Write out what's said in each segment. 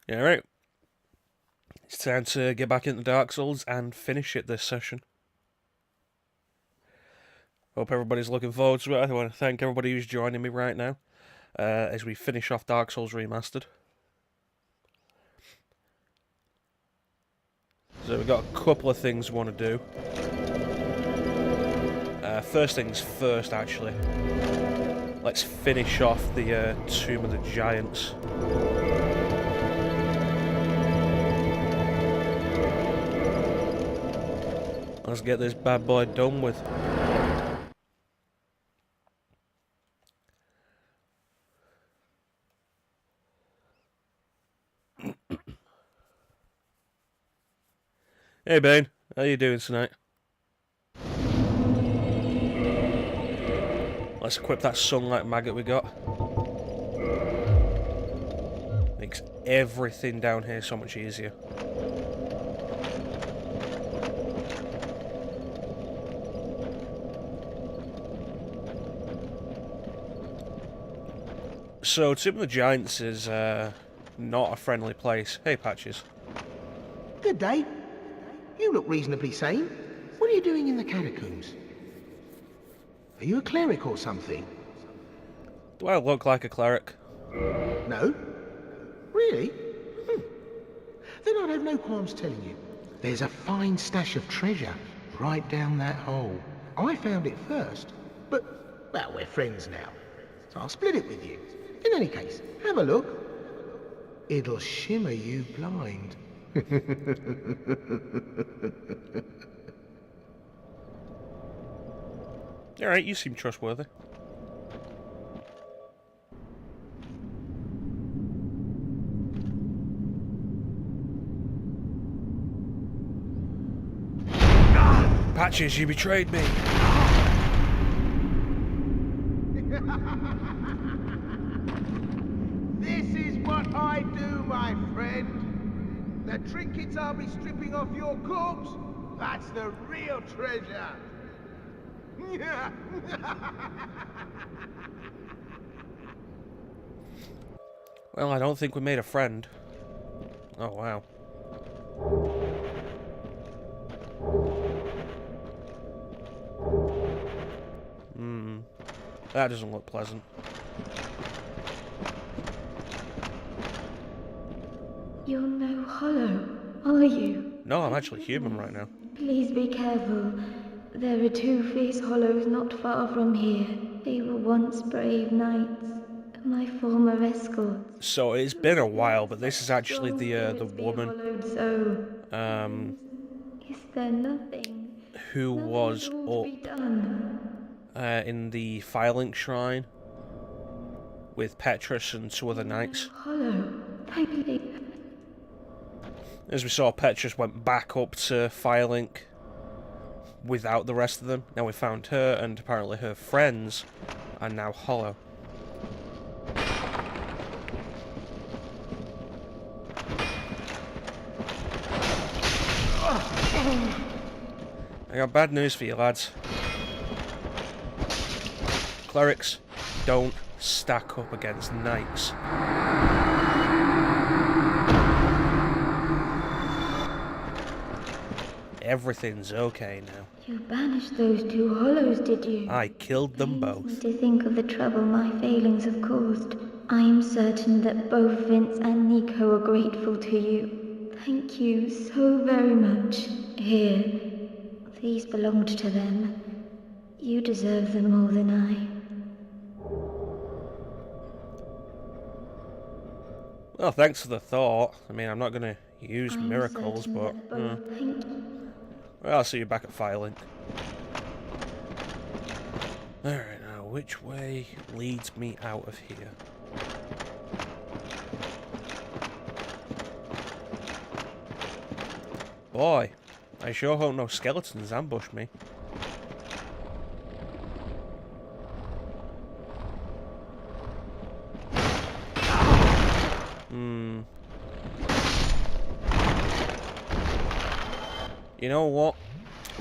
Alright, it's time to get back into Dark Souls and finish it this session. Hope everybody's looking forward to it. I want to thank everybody who's joining me right now as we finish off Dark Souls Remastered. So we've got a couple of things we want to do. First things first, actually. Let's finish off the Tomb of the Giants. Let's get this bad boy done with. Hey Bane, how you doing tonight? Let's equip that sunlight maggot we got. Makes everything down here so much easier. So, Tomb of the Giants is not a friendly place. Hey, Patches. Good day. You look reasonably sane. What are you doing in the catacombs? Are you a cleric or something? Do I look like a cleric? No? Really? Then I'd have no qualms telling you. There's a fine stash of treasure right down that hole. I found it first, but, well, we're friends now. So I'll split it with you. In any case, have a look. It'll shimmer you blind. Alright, you seem trustworthy. Patches, you betrayed me. This is what I do, my friend. The trinkets I'll be stripping off your corpse, that's the real treasure. Well, I don't think we made a friend. Oh, wow. That doesn't look pleasant. You're no hollow, are you? No, I'm actually human right now. Please be careful. There are two fierce hollows not far from here. They were once brave knights, my former escorts. So it's been a while, but this is actually the woman Is there nothing? who was Nothing at all to be done? in the Firelink Shrine with Petrus and two other knights. Hollow, thank you. As we saw, Petrus went back up to Firelink without the rest of them. Now we found her, and apparently her friends are now hollow. I got bad news for you, lads. Clerics don't stack up against knights. Everything's okay now. You banished those two hollows, did you? I killed them both. Me to think of the trouble my failings have caused. I am certain that both Vince and Nico are grateful to you. Thank you so very much. Here, these belonged to them. You deserve them more than I. Well, thanks for the thought. I mean, I'm not going to use miracles, but... Well, I'll see you back at Firelink. Alright, now, which way leads me out of here? Boy, I sure hope no skeletons ambush me. You know what?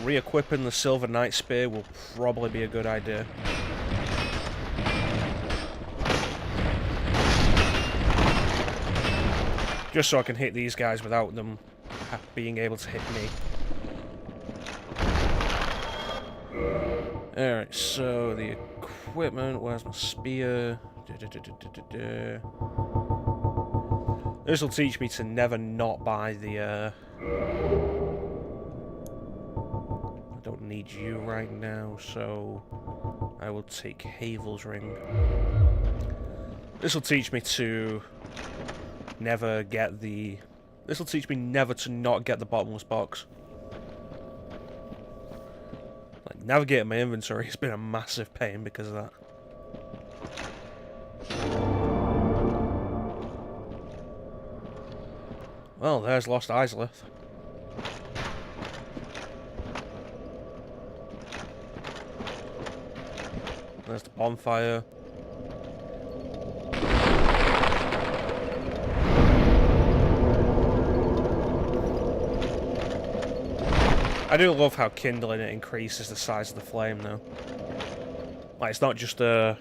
Re-equipping the Silver Knight Spear will probably be a good idea. Just so I can hit these guys without them being able to hit me. Alright, so the equipment, where's my spear? This will teach me to never not buy the, I don't need you right now, so I will take Havel's ring. This will teach me to never get the... This will teach me never to not get the bottomless box. Like, navigating my inventory has been a massive pain because of that. Well, there's Lost Isleth. There's the bonfire. I do love how kindling it increases the size of the flame, though. Like, it's not just a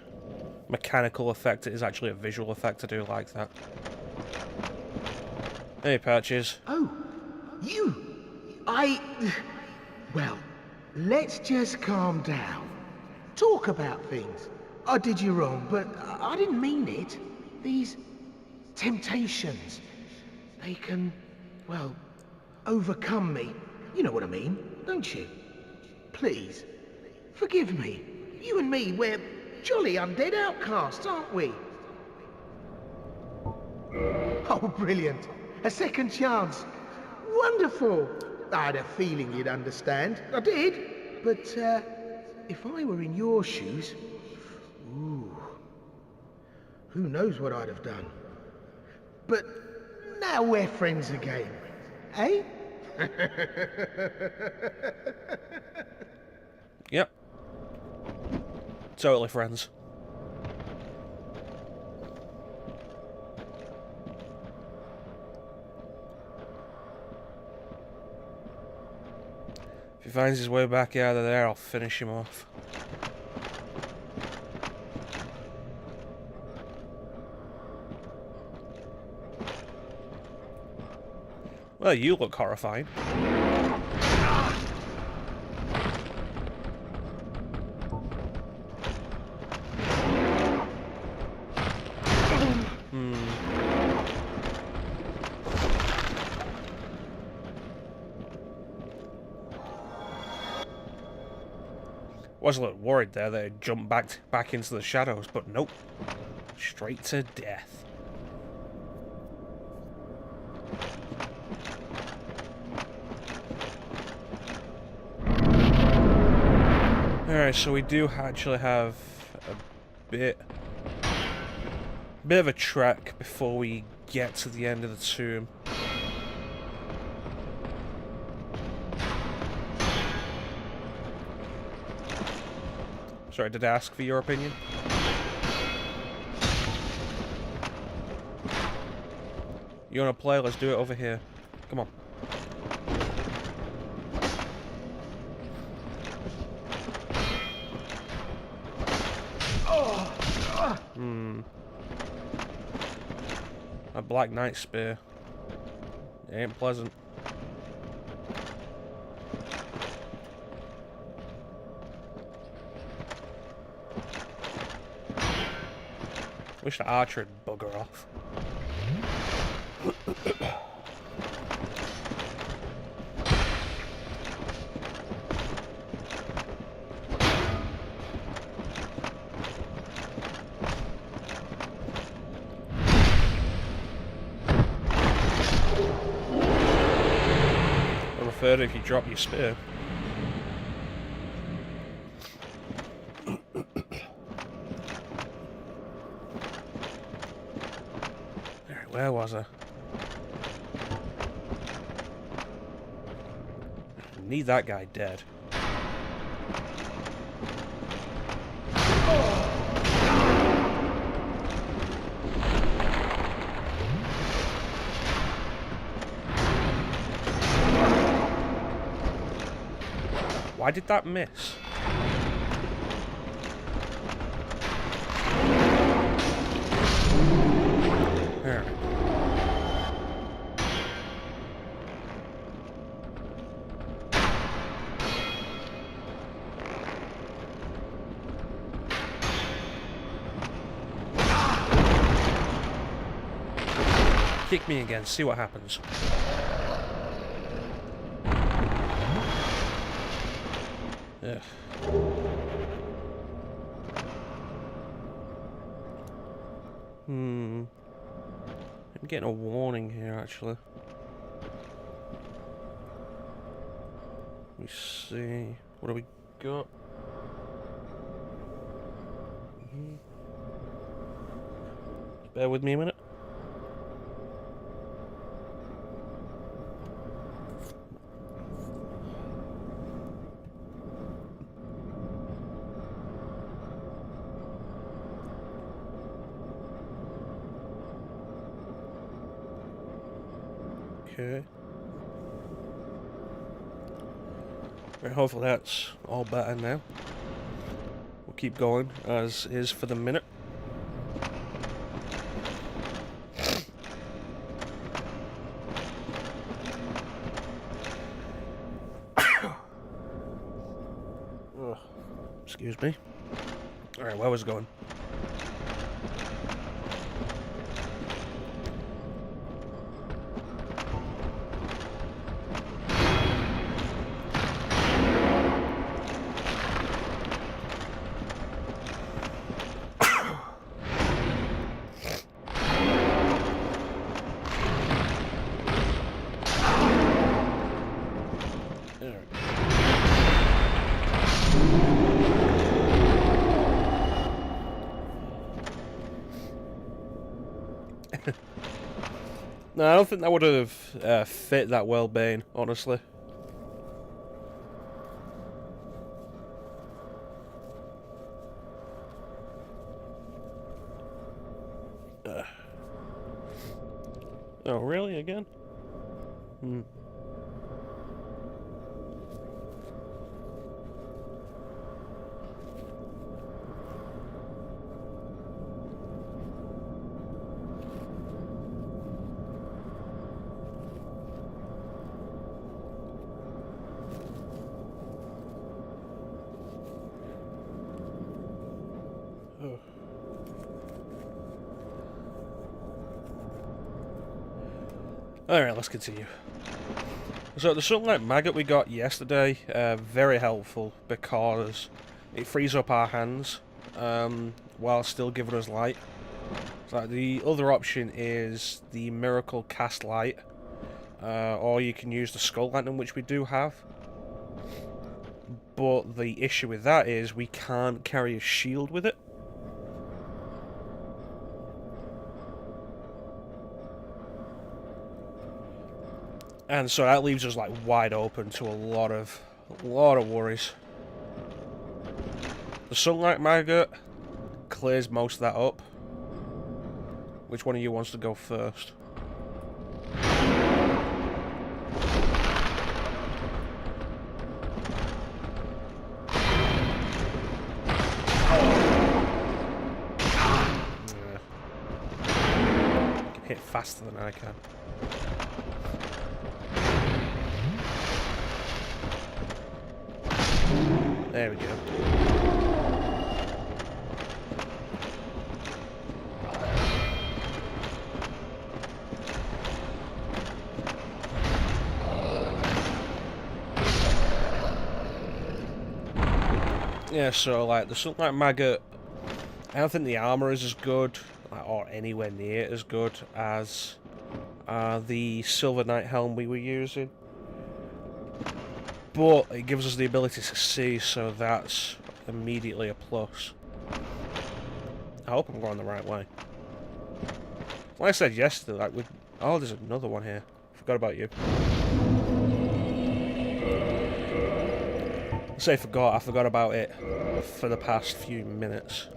mechanical effect, it is actually a visual effect. I do like that. Hey, Patches. Oh, you! Well, let's just calm down. Talk about things. I did you wrong, but I didn't mean it. These temptations, they can, well, overcome me. You know what I mean, don't you? Please, forgive me. You and me, we're jolly undead outcasts, aren't we? Oh, brilliant. A second chance. Wonderful. I had a feeling you'd understand. I did. But, if I were in your shoes... Ooh. Who knows what I'd have done. But now we're friends again. Eh? Yep. Totally friends. If he finds his way back out of there, I'll finish him off. Well, you look horrified. Was a little worried there that it jumped back into the shadows, but nope. Straight to death. Alright, so we do actually have a bit of a trek before we get to the end of the tomb. Sorry, did I ask for your opinion? You wanna play? Let's do it over here. Come on. A Black Knight spear. It ain't pleasant. Wish the archer would bugger off. I prefer it if you drop your spear. Where was I? Need that guy dead. Why did that miss? There. Kick me again, see what happens. Ugh. I'm getting a warning here, actually. Let me see. What do we got? Bear with me a minute. Okay. Right, hopefully that's all better now. We'll keep going as is for the minute. Ugh. Excuse me. Alright, where was it going? No, I don't think that would have fit that well, Bane, honestly. Oh, really? Again? Alright, let's continue. So the sunlight maggot we got yesterday, very helpful because it frees up our hands while still giving us light. So the other option is the miracle cast light, or you can use the skull lantern, which we do have. But the issue with that is we can't carry a shield with it. And so that leaves us like wide open to a lot of worries. The sunlight maggot clears most of that up. Which one of you wants to go first? Can hit faster than I can. There we go. Yeah, so like the sunlight maggot, I don't think the armor is as good, or anywhere near as good as the Silver Knight helm we were using. But it gives us the ability to see, so that's immediately a plus. I hope I'm going the right way. Like I said yesterday, like with... Oh, there's another one here. Forgot about you. I say forgot, I forgot about it for the past few minutes.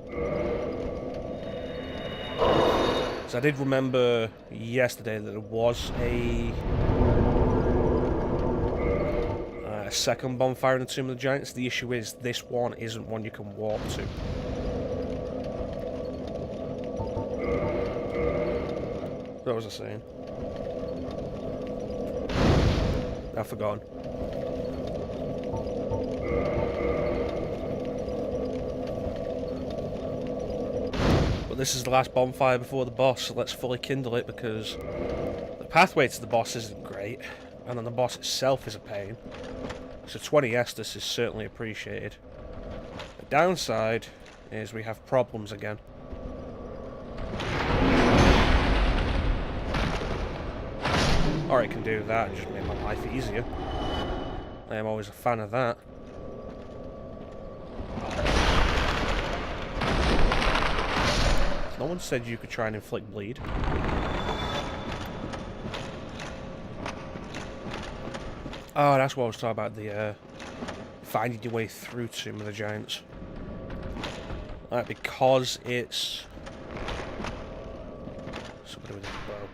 So I did remember yesterday that there was a second bonfire in the Tomb of the Giants. The issue is this one isn't one you can walk to. What was I saying? I've forgotten. But this is the last bonfire before the boss, so let's fully kindle it, because the pathway to the boss isn't great, and then the boss itself is a pain. So 20 Estus is certainly appreciated. The downside is we have problems again. Or it can do that and just make my life easier. I am always a fan of that. No one said you could try and inflict bleed. Oh, that's what I was talking about, the finding your way through Tomb of the Giants. Because it's... somebody with a bow.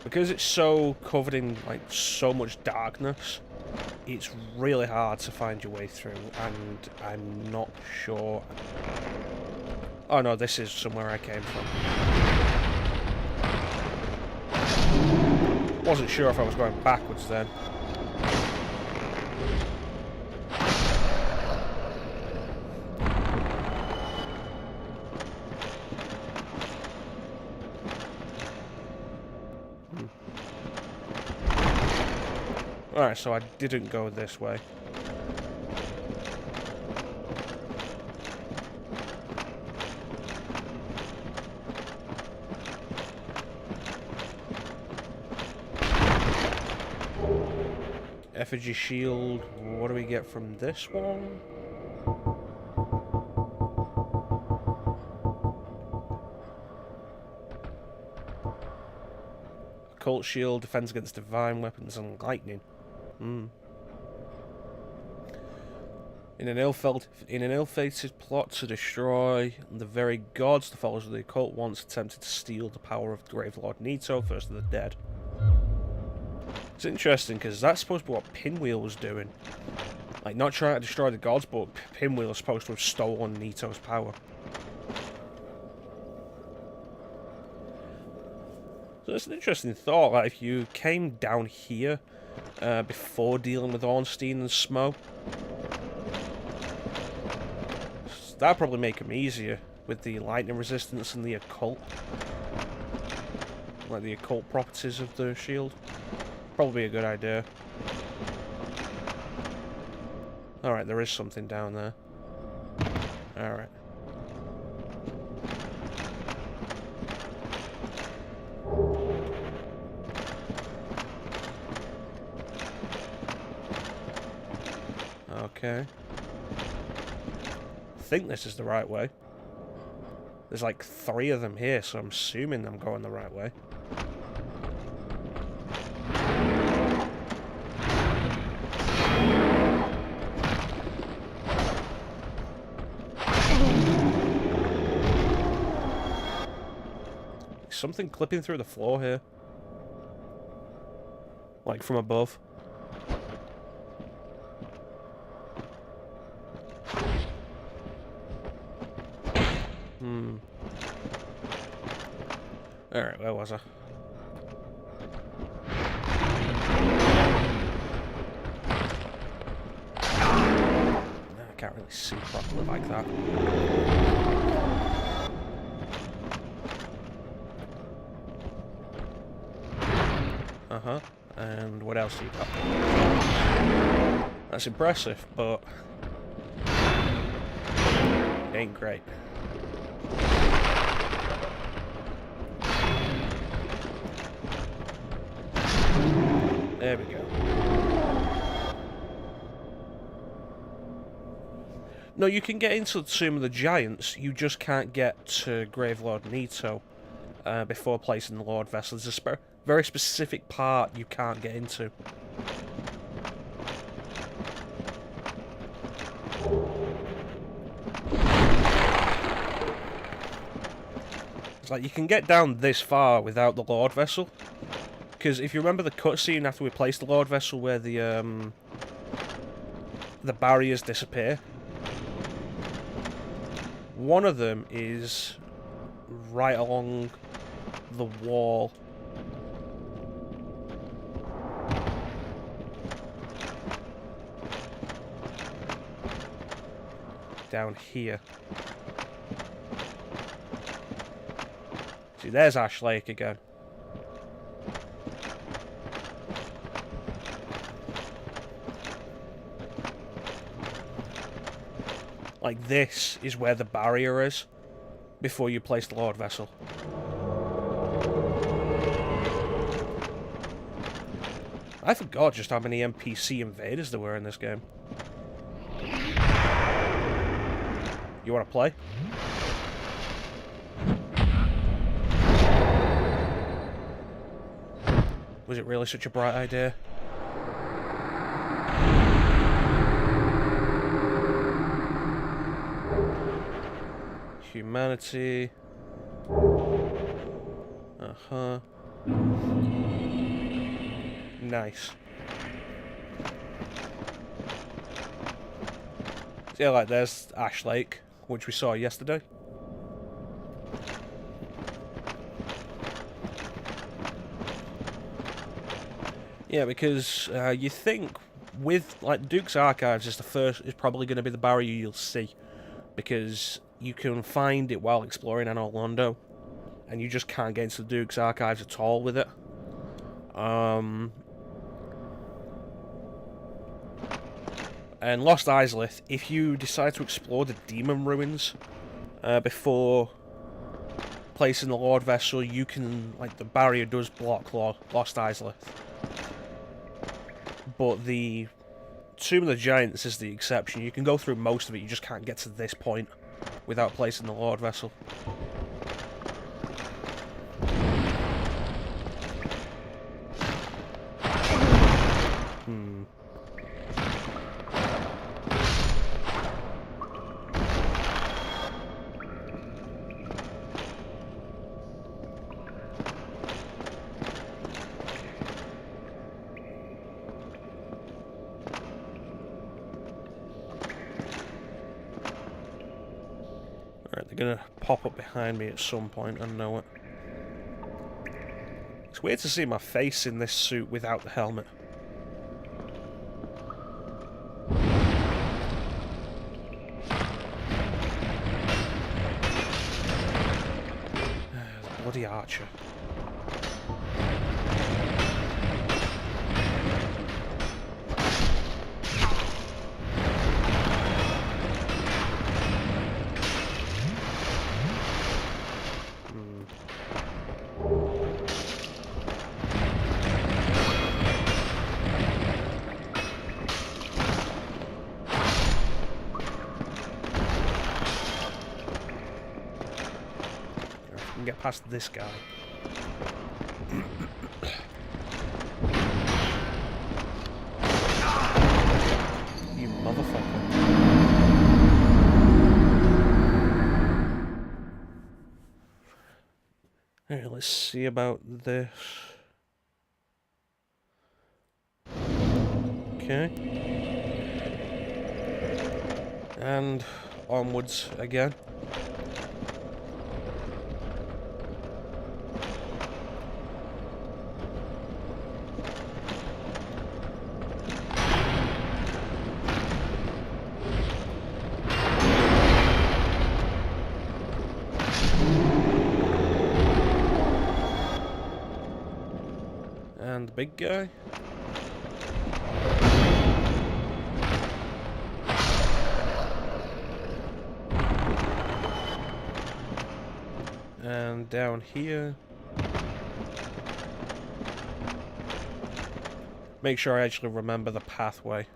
Because it's so covered in, like, so much darkness, it's really hard to find your way through, and I'm not sure... Oh no, this is somewhere I came from. Wasn't sure if I was going backwards then. Alright, so I didn't go this way. Effigy shield, what do we get from this one? Occult shield, defends against divine weapons and lightning. In an ill-fated plot to destroy the very gods, the followers of the occult once attempted to steal the power of the Grave Lord Nito, first of the dead. It's interesting, because that's supposed to be what Pinwheel was doing. Like, not trying to destroy the gods, but Pinwheel is supposed to have stolen Nito's power. So it's an interesting thought, like, if you came down here before dealing with Ornstein and Smo, that'd probably make them easier with the lightning resistance and the occult. Like the occult properties of the shield. Probably a good idea. Alright, there is something down there. Alright. Okay. I think this is the right way. There's like 3 of them here, so I'm assuming I'm going the right way. Something clipping through the floor here. Like from above. Alright, where was I? I can't really see properly like that. Uh-huh. And what else do you got? That's impressive, but it ain't great. There we go. No, you can get into the Tomb of the Giants, you just can't get to Gravelord Nito before placing the Lord Vessel. There's a very specific part you can't get into. It's like you can get down this far without the Lord Vessel. Because if you remember the cutscene after we placed the Lord Vessel where the barriers disappear, one of them is right along the wall. Down here. See, there's Ash Lake again. Like, this is where the barrier is before you place the Lord Vessel. I forgot just how many NPC invaders there were in this game. You want to play? Was it really such a bright idea? Humanity. Uh-huh. Nice. So yeah, like there's Ash Lake, which we saw yesterday. Yeah, because you think with like Duke's Archives is probably going to be the barrier you'll see, because you can find it while exploring Anor Londo, and you just can't get into the Duke's Archives at all with it. And Lost Isleth, if you decide to explore the Demon Ruins before placing the Lord Vessel, you can, like, the barrier does block Lost Isleth. But the Tomb of the Giants is the exception. You can go through most of it, you just can't get to this point without placing the Lord Vessel. Alright, they're gonna pop up behind me at some point, I know it. It's weird to see my face in this suit without the helmet. Bloody archer. Get past this guy. You motherfucker. Alright, let's see about this. Okay. And onwards again. And the big guy. And down here. Make sure I actually remember the pathway.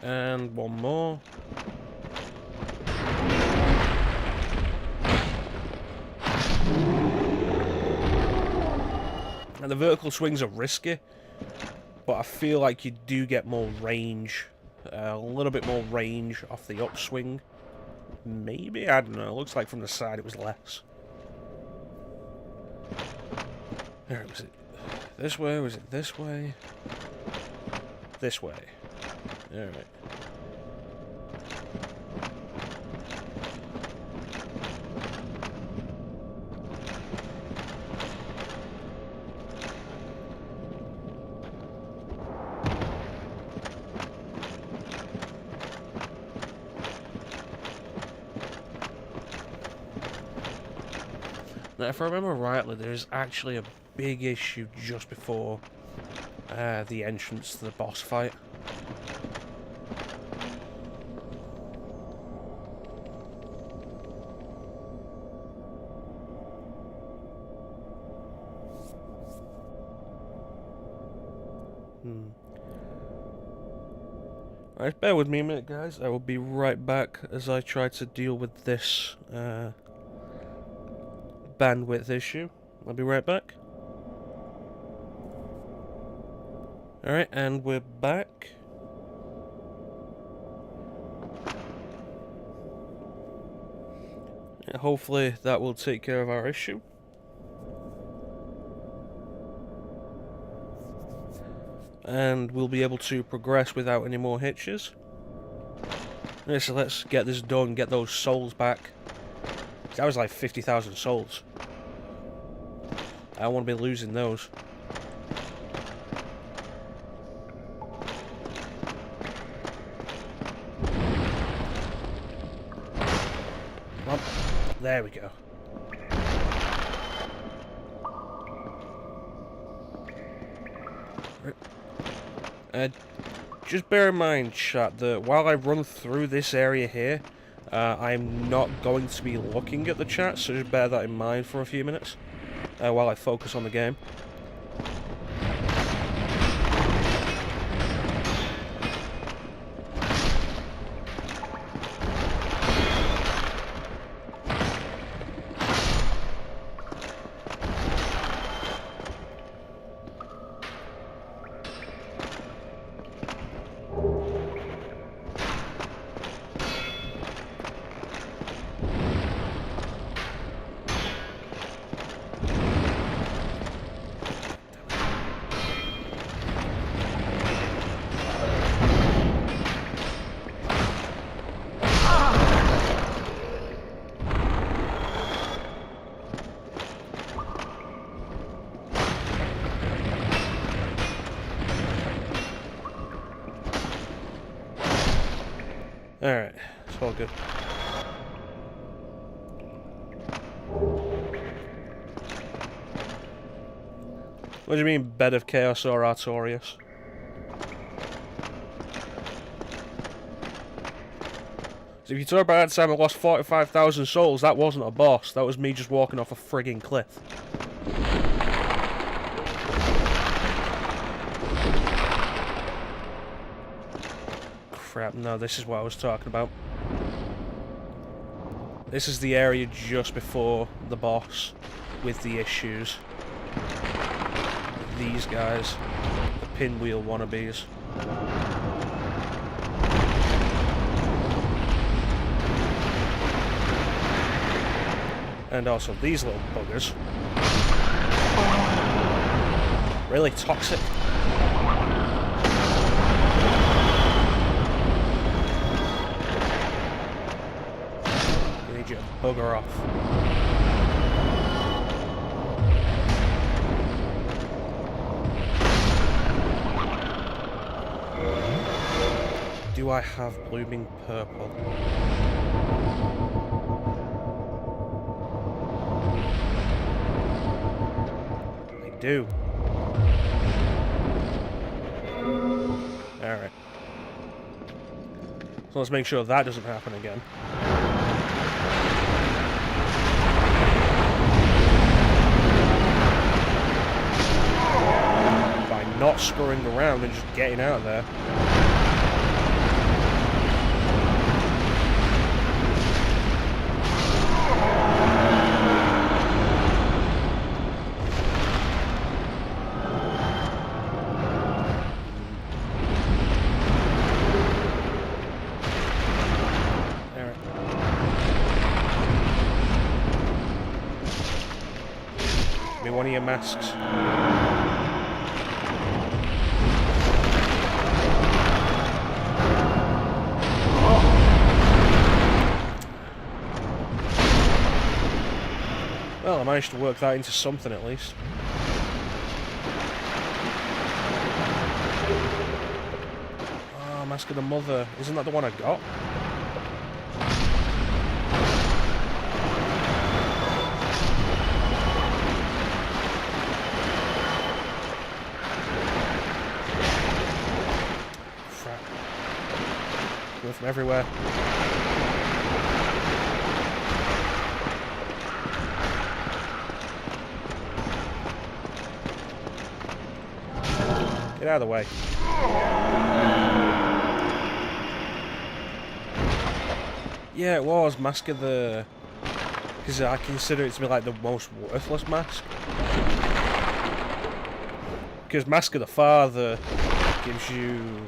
And one more. And the vertical swings are risky, but I feel like you do get more range, a little bit more range off the upswing Maybe? I don't know. It looks like from the side it was less. Alright, was it this way? Was it this way? This way. Alright. Now, if I remember rightly, there's actually a big issue just before the entrance to the boss fight. Alright, bear with me a minute, guys. I will be right back as I try to deal with this bandwidth issue. I'll be right back. Alright, and we're back. Yeah, hopefully that will take care of our issue. And we'll be able to progress without any more hitches. Yeah, so let's get this done, get those souls back. That was like 50,000 souls. I don't want to be losing those. Well, there we go. Just bear in mind, chat, that while I run through this area here, I'm not going to be looking at the chat, so just bear that in mind for a few minutes while I focus on the game. Alright, it's all good. What do you mean, Bed of Chaos or Artorias? So if you talk about that time I lost 45,000 souls, that wasn't a boss. That was me just walking off a frigging cliff. Crap, no, this is what I was talking about. This is the area just before the boss with the issues. These guys, the pinwheel wannabes. And also these little buggers. Really toxic. I need you to bugger off. Do I have blooming purple? I do. Alright. So let's make sure that doesn't happen again. By not screwing around and just getting out of there. one of your masks. Well, I managed to work that into something at least. Oh, Mask of the Mother. Isn't that the one I got? Crap. Coming from everywhere. Get out of the way. Yeah, it was Mask of the... Because I consider it to be like the most worthless mask. Because Mask of the Father gives you...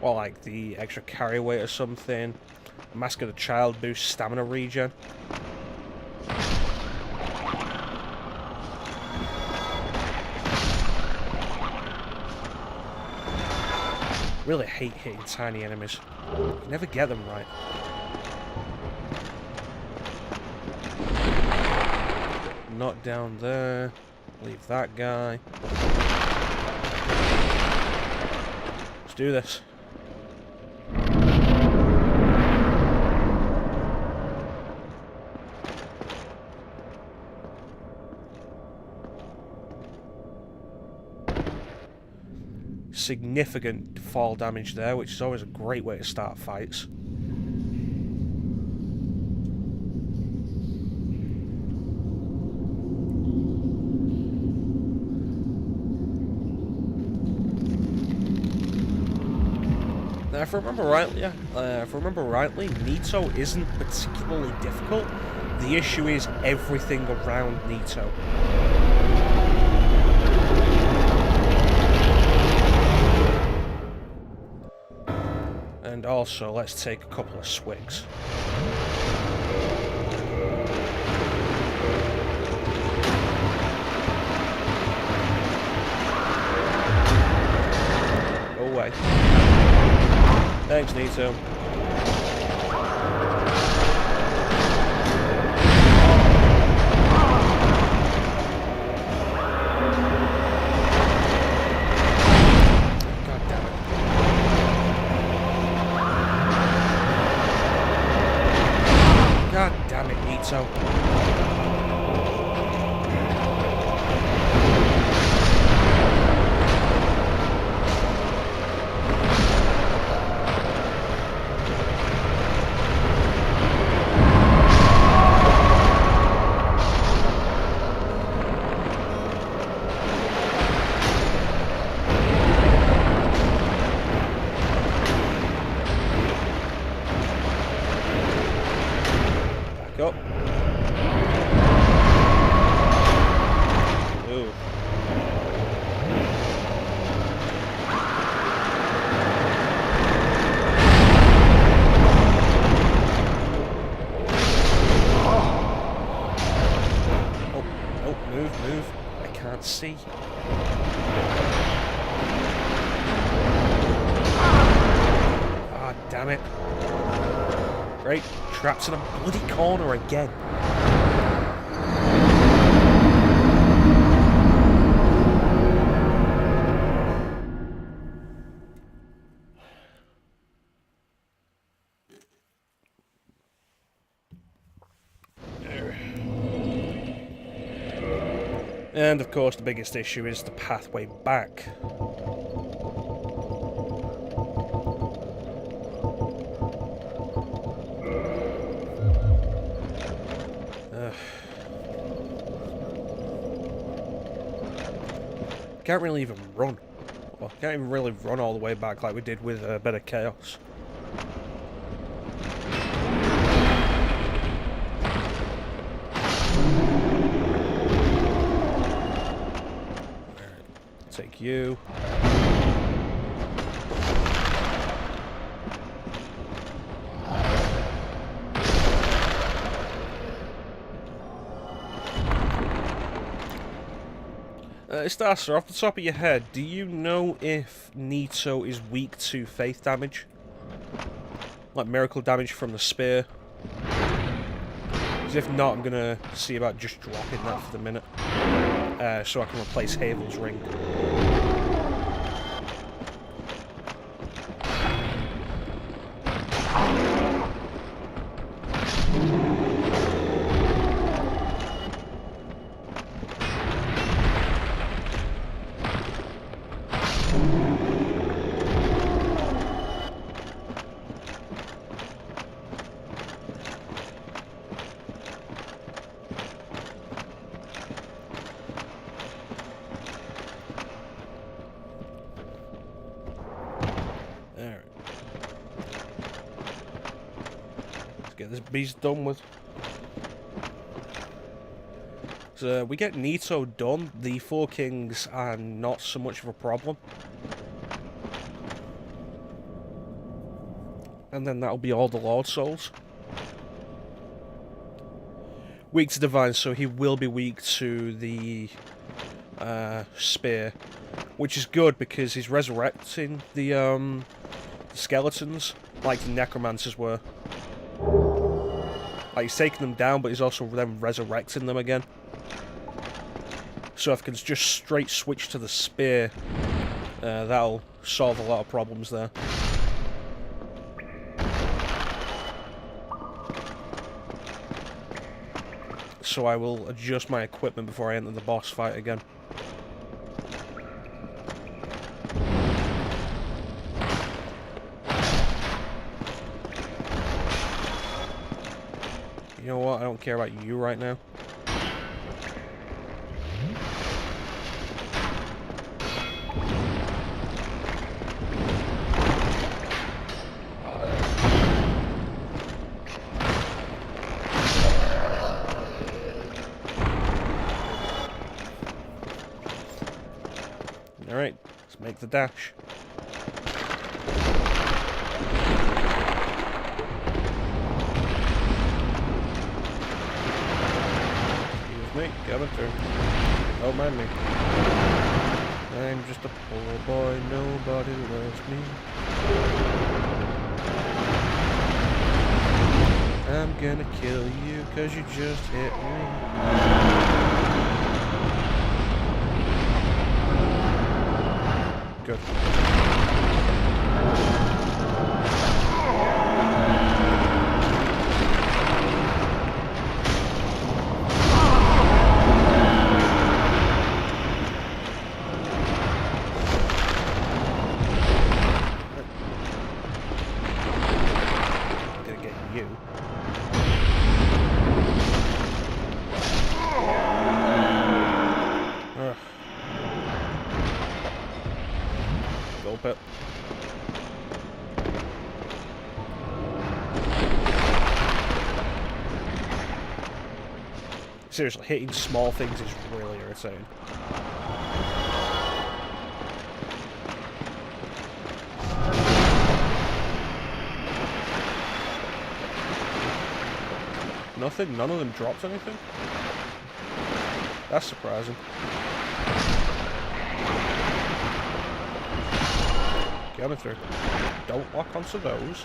well, like the extra carry weight or something. Mask of the Child boosts stamina regen. Really hate hitting tiny enemies. You never get them right. Not down there. Leave that guy. Let's do this. Significant fall damage there, which is always a great way to start fights. Now, if I remember rightly, Nito isn't particularly difficult. The issue is everything around Nito. And also, let's take a couple of swigs. Go away. Thanks, Nito. God damn it, Nito. Up. Ooh. Oh, move. I can't see. Ah, damn it. Great. Trapped in a bloody corner again. And of course the biggest issue is the pathway back. Can't really even run. Well, can't even really run all the way back like we did with Bed of Chaos. Take you. Istasa, off the top of your head, do you know if Nito is weak to faith damage? Like miracle damage from the spear? Because if not, I'm gonna see about just dropping that for the minute. So I can replace Havel's ring. Get this beast done with. So we get Nito done, the Four Kings are not so much of a problem. And then that'll be all the Lord Souls. Weak to Divine, so he will be weak to the spear. Which is good because he's resurrecting the skeletons, like the necromancers were. Like, he's taking them down, but he's also then resurrecting them again. So if I can just straight switch to the spear, that'll solve a lot of problems there. So I will adjust my equipment before I enter the boss fight again. You know what? I don't care about you right now. Alright, let's make the dash. Coming through. Don't mind me. I'm just a poor boy, nobody loves me. I'm gonna kill you cause you just hit me. Good. Bit. Seriously, hitting small things is really irritating. Nothing? None of them dropped anything? That's surprising. Coming through. Don't lock onto those.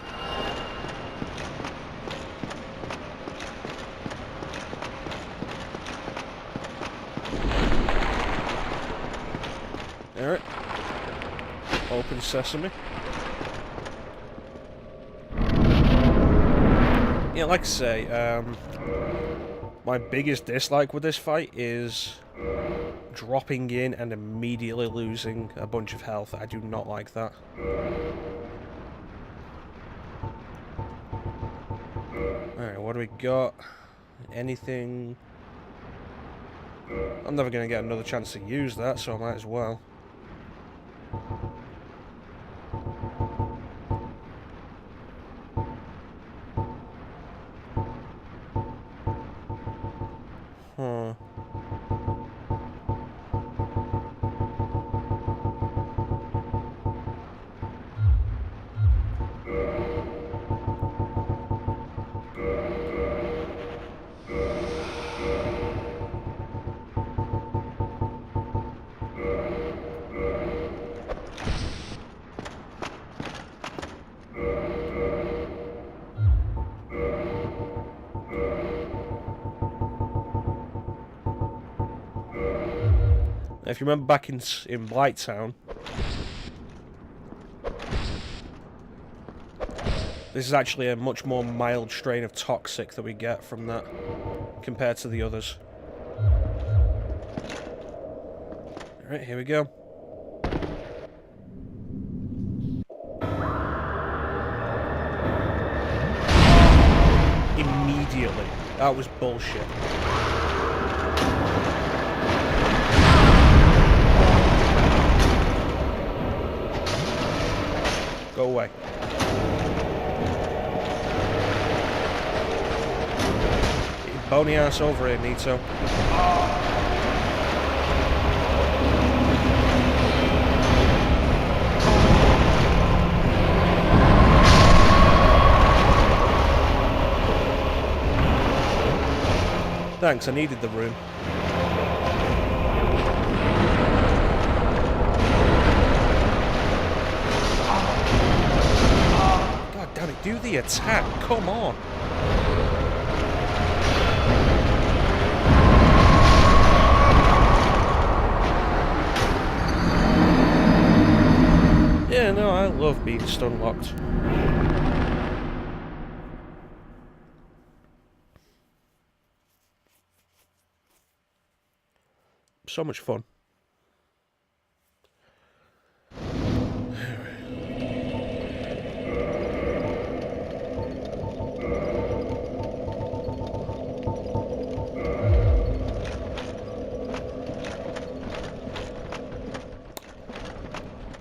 Alright. Open sesame. Yeah, like I say, my biggest dislike with this fight is dropping in and immediately losing a bunch of health. I do not like that. Alright, what do we got? Anything? I'm never going to get another chance to use that, so I might as well. Huh. If you remember back in Blighttown, this is actually a much more mild strain of toxic that we get from that compared to the others. Alright, here we go. Immediately. That was bullshit. Go away. Get your bony ass over here, Nito. Thanks, I needed the room. God damn it, do the attack, come on! Yeah, no, I love being stun locked. So much fun.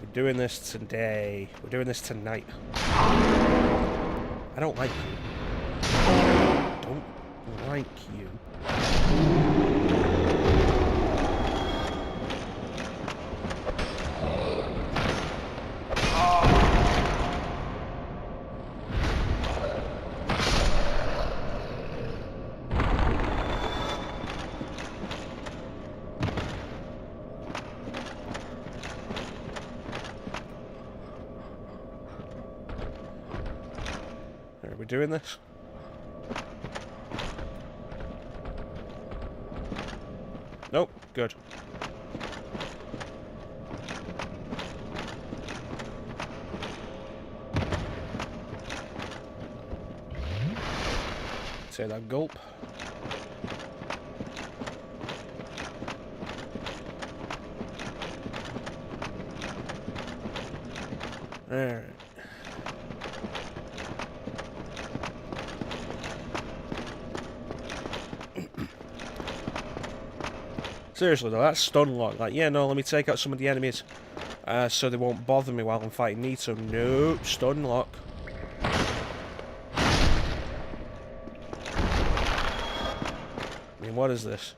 We're doing this today. We're doing this tonight. I don't like you. Don't like you. Are we doing this? Nope, good. Say that gulp. Alright. Seriously though, that's stun lock. Like, yeah, no, let me take out some of the enemies so they won't bother me while I'm fighting Nito. Nope, stun lock. I mean, what is this?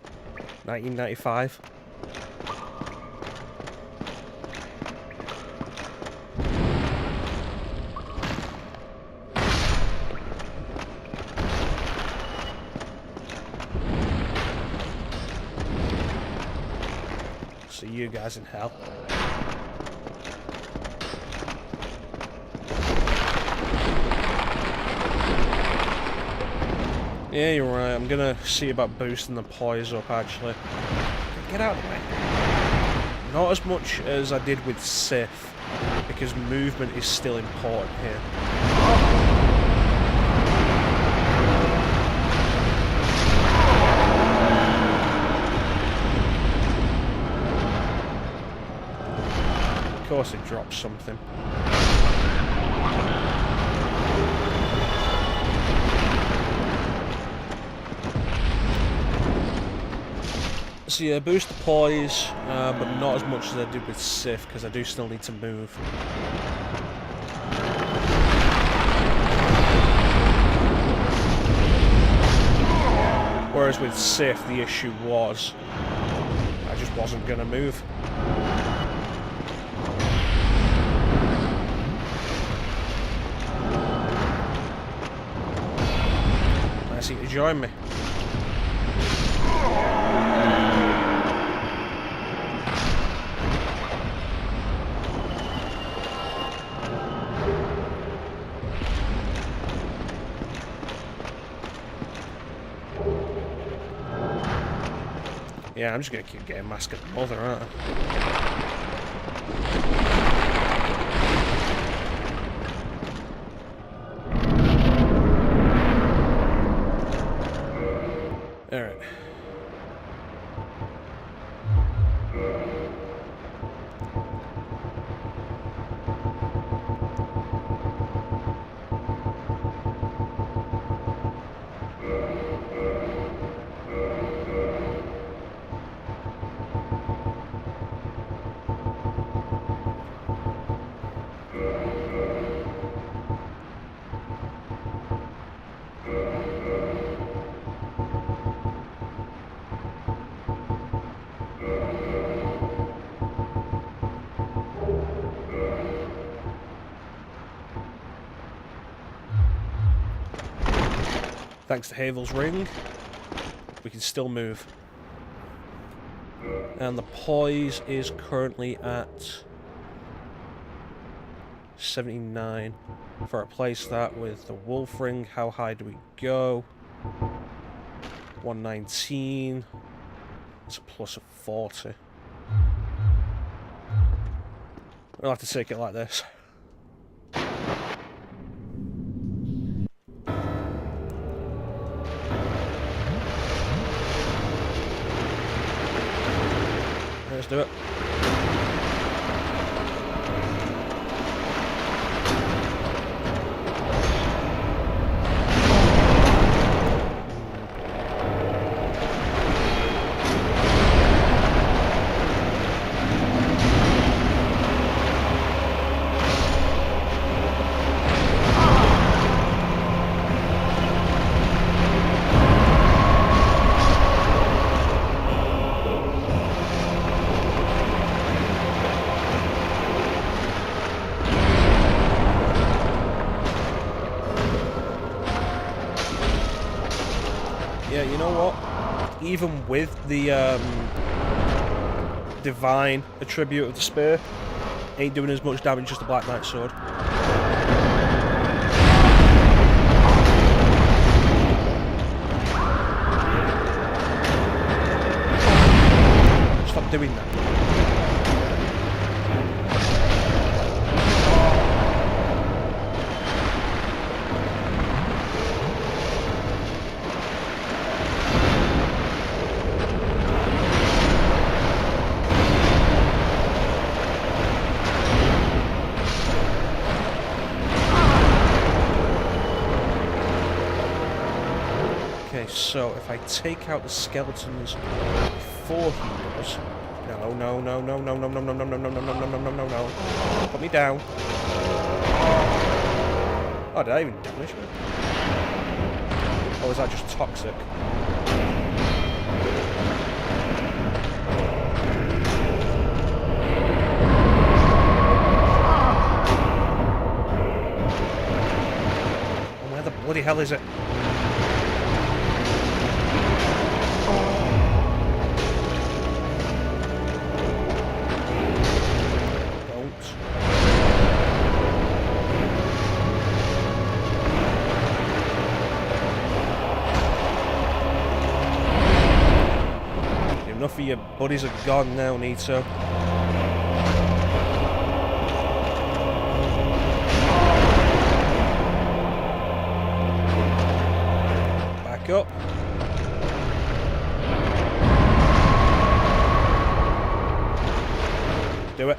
1995? See you guys in hell. Yeah, you're right. I'm gonna see about boosting the poise up, actually. Get out of the way. Not as much as I did with Sith, because movement is still important here. Of course it drops something. So yeah, boost the poise, but not as much as I did with Sith, because I do still need to move. Whereas with Sith, the issue was, I just wasn't going to move. Nice of you to join me. Yeah, I'm just gonna keep getting Mask of the Mother, aren't I? Alright. Thanks to Havel's ring, we can still move. And the poise is currently at 79. If I replace that with the wolf ring, how high do we go? 119. It's a plus of 40. We'll have to take it like this. Let's do it. Yeah, you know what? Even with the divine attribute of the spear, ain't doing as much damage as the Black Knight sword. Stop doing that. So if I take out the skeletons before he does, no, no, no, no, no, no, no, no, no, no, no, no, no, no, no, no, no, put me down. Oh, did I even damage me? Or was that just toxic? Oh, where the bloody hell is it? Enough of your buddies are gone now, Nito. Back up. Do it.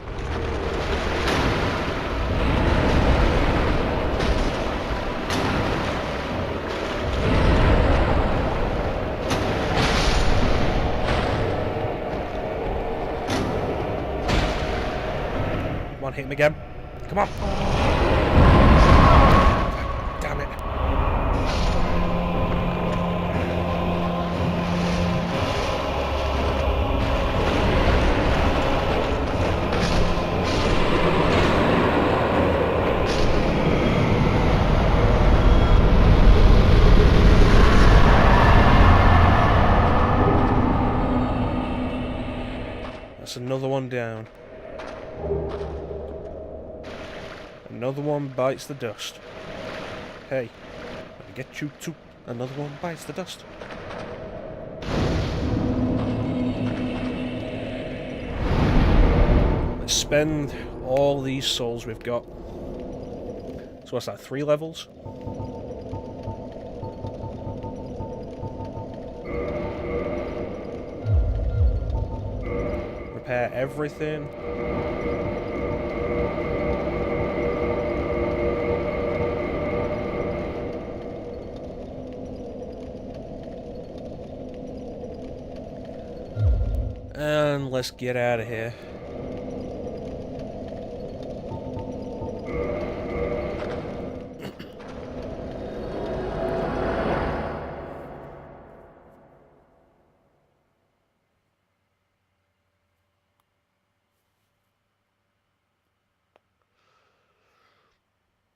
Hit him again. Come on. Damn it. That's another one down. Another one bites the dust. Hey, I get you too. Another one bites the dust. Let's spend all these souls we've got. So what's that, 3 levels? Repair everything. And let's get out of here.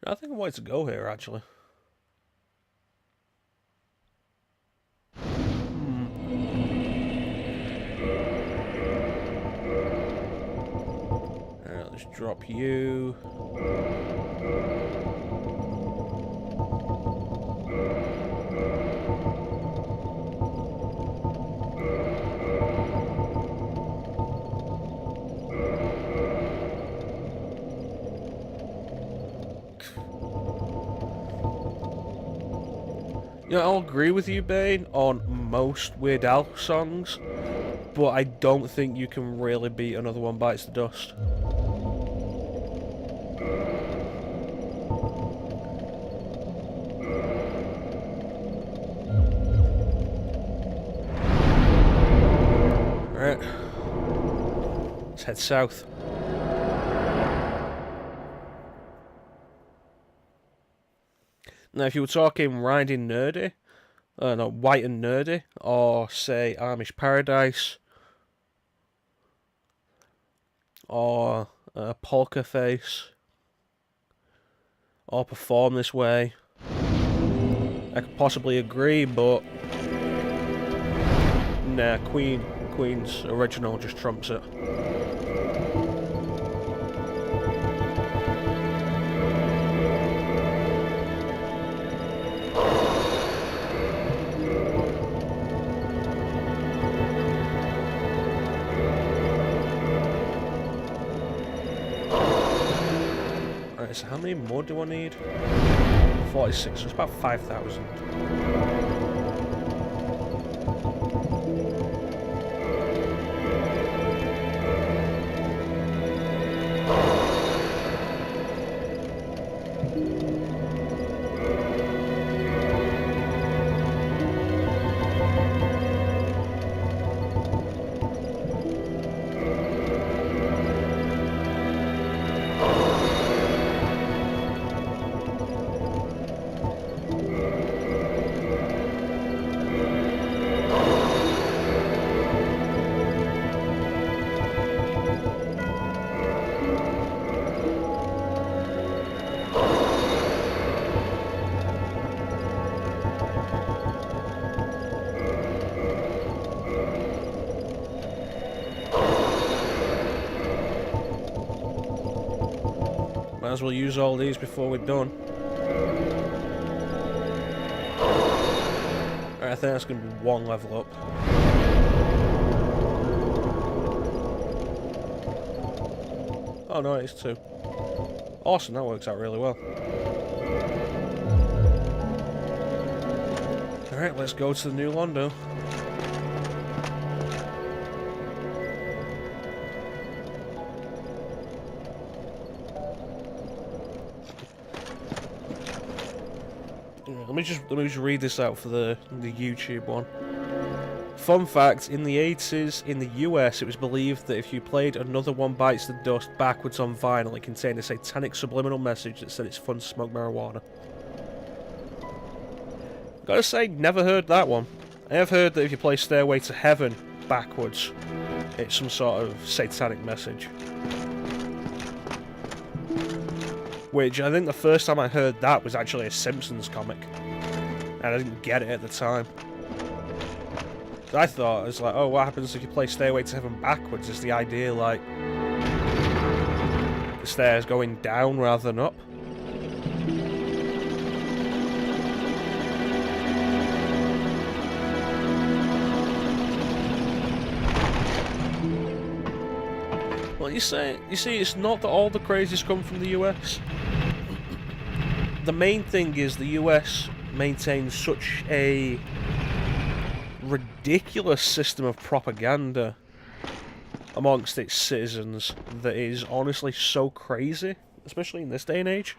I think I wanted to go here, actually. Alright, let's drop you. Yeah, I'll agree with you, Bane, on most Weird Al songs, but I don't think you can really beat Another One Bites the Dust. Alright. Let's head south. Now, if you were talking riding nerdy, no, white and nerdy, or say Amish Paradise, or Polka Face, or Perform This Way, I could possibly agree, but nah, Queen's original just trumps it. So how many more do I need? 46, so it's about 5,000. Might as well use all these before we're done. Alright, I think that's going to be 1 level up. Oh no, it's 2. Awesome, that works out really well. Alright, let's go to the new Londo. Let me just read this out for the YouTube one. Fun fact, in the 80s, in the US, it was believed that if you played Another One Bites the Dust backwards on vinyl, it contained a satanic subliminal message that said it's fun to smoke marijuana. Gotta say, never heard that one. I have heard that if you play Stairway to Heaven backwards, it's some sort of satanic message. Which, I think the first time I heard that was actually a Simpsons comic. And I didn't get it at the time. So I thought, it was like, oh, what happens if you play Stairway to Heaven backwards? Is the idea like the stairs going down rather than up? Well, Well, you see, it's not that all the crazies come from the US. The main thing is the US maintains such a ridiculous system of propaganda amongst its citizens that is honestly so crazy, especially in this day and age.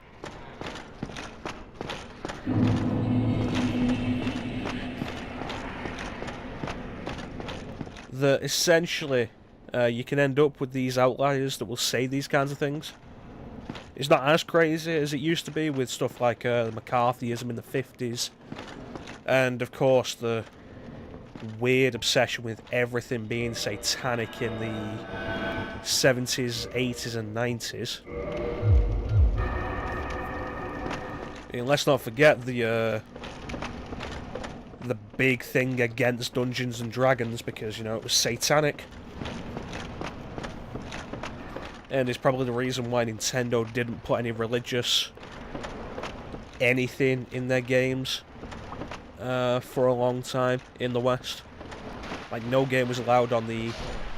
That essentially you can end up with these outliers that will say these kinds of things. It's not as crazy as it used to be with stuff like McCarthyism in the 50s, and of course the weird obsession with everything being satanic in the 70s, 80s and 90s. And let's not forget the big thing against Dungeons and Dragons, because, you know, it was satanic. And it's probably the reason why Nintendo didn't put any religious anything in their games for a long time in the West. Like, no game was allowed on the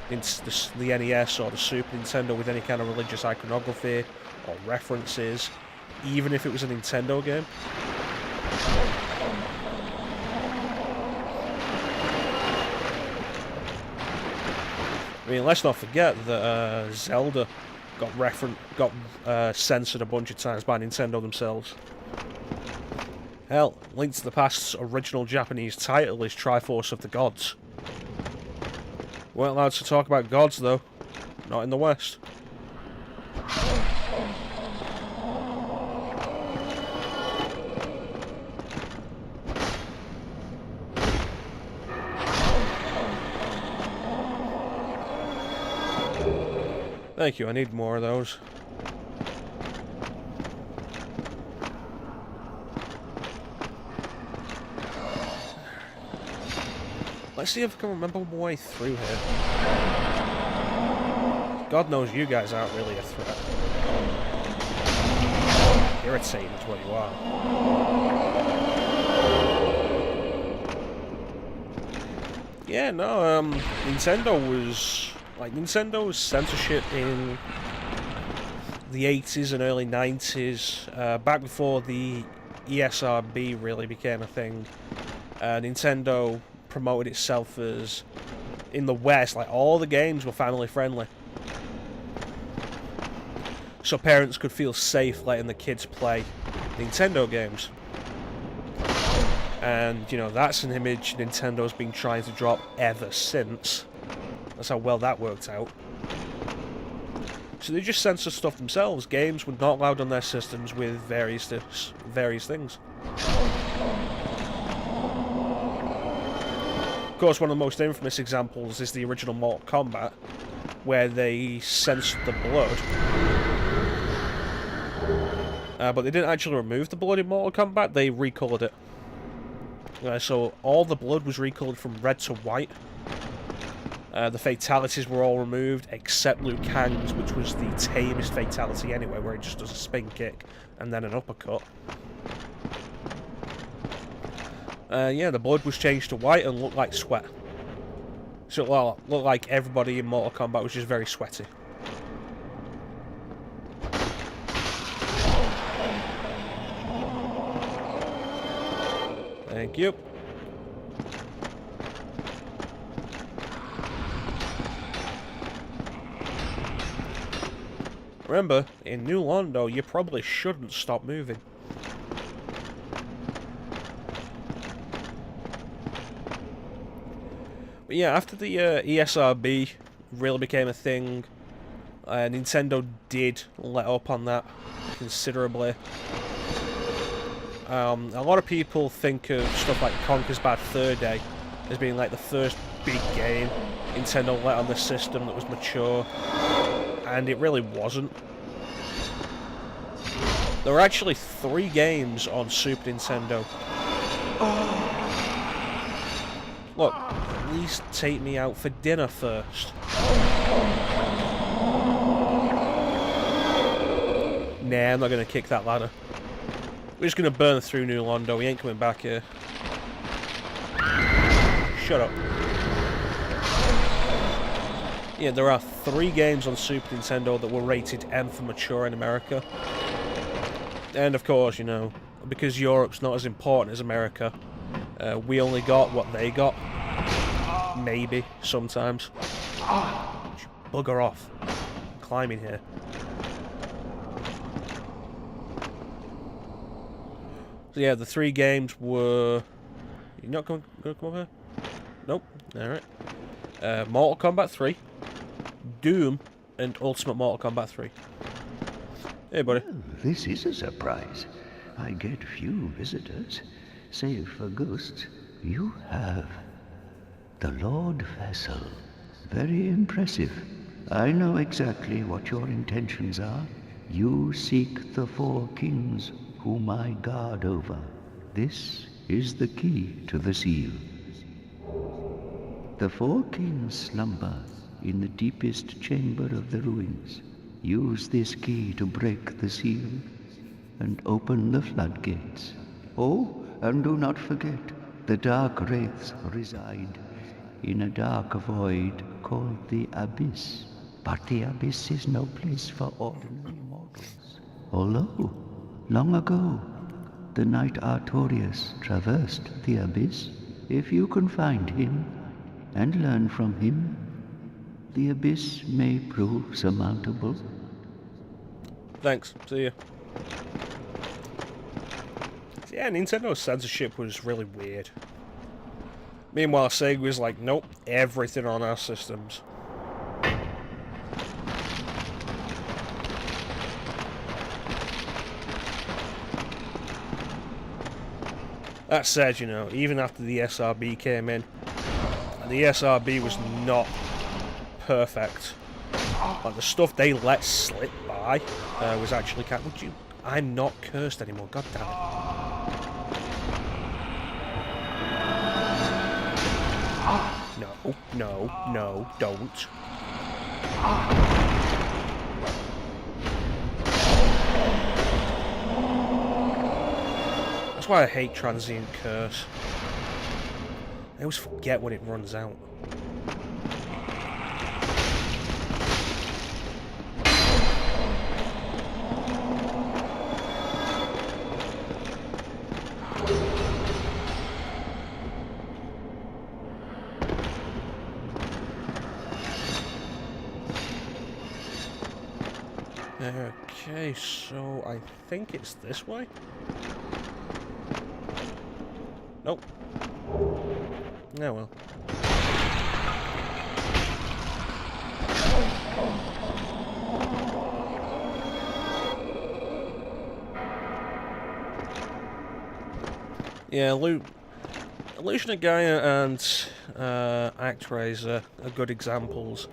NES or the Super Nintendo with any kind of religious iconography or references, even if it was a Nintendo game. I mean, let's not forget that Zelda got censored a bunch of times by Nintendo themselves. Hell, Link to the Past's original Japanese title is Triforce of the Gods. Weren't allowed to talk about gods, though. Not in the West. Thank you, I need more of those. Let's see if I can remember my way through here. God knows you guys aren't really a threat. Irritating is what you are. Yeah, no, Nintendo's censorship in the 80s and early 90s, back before the ESRB really became a thing. Nintendo promoted itself as, in the West, like, all the games were family friendly. So parents could feel safe letting the kids play Nintendo games. And, you know, that's an image Nintendo's been trying to drop ever since. That's how well that worked out. So they just censor stuff themselves. Games were not allowed on their systems with various things. Of course, one of the most infamous examples is the original Mortal Kombat, where they censored the blood. But they didn't actually remove the blood in Mortal Kombat, they recolored it. So all the blood was recolored from red to white. The fatalities were all removed, except Liu Kang's, which was the tamest fatality anyway, where he just does a spin kick and then an uppercut. Yeah, the blood was changed to white and looked like sweat. So it looked like everybody in Mortal Kombat was just very sweaty. Thank you. Remember, in New Londo, you probably shouldn't stop moving. But yeah, after the ESRB really became a thing, Nintendo did let up on that considerably. A lot of people think of stuff like Conker's Bad Fur Day as being like the first big game Nintendo let on the system that was mature, and it really wasn't. There were actually 3 games on Super Nintendo. Look, at least take me out for dinner first. Nah, I'm not going to kick that ladder. We're just going to burn through New Londo. We ain't coming back here. Shut up. Yeah, there are 3 games on Super Nintendo that were rated M for mature in America. And of course, you know, because Europe's not as important as America, we only got what they got. Maybe, sometimes. Bugger off. I'm climbing here. So yeah, the 3 games were... You're not going to come over here? Nope. Alright. Mortal Kombat 3, Doom, and Ultimate Mortal Kombat 3. Hey, buddy. Well, this is a surprise. I get few visitors. Save for ghosts. You have the Lord Vessel. Very impressive. I know exactly what your intentions are. You seek the 4 kings whom I guard over. This is the key to the seal. The 4 kings slumber in the deepest chamber of the ruins. Use this key to break the seal and open the floodgates. Oh, and do not forget, the dark wraiths reside in a dark void called the Abyss. But the Abyss is no place for ordinary mortals. Although, long ago, the knight Artorias traversed the Abyss. If you can find him and learn from him, the Abyss may prove surmountable. Thanks. See ya. Yeah, Nintendo's censorship was really weird. Meanwhile, Sega was like, nope, everything on our systems. That said, you know, even after the SRB came in, the SRB was not perfect. Like, the stuff they let slip by was actually kind of... Would you... I'm not cursed anymore, god damn it. No, no, no, don't. That's why I hate transient curse. I always forget when it runs out. Okay, so I think it's this way? Nope. Yeah, well. Yeah, Illusion of Gaia and ActRaiser are good examples.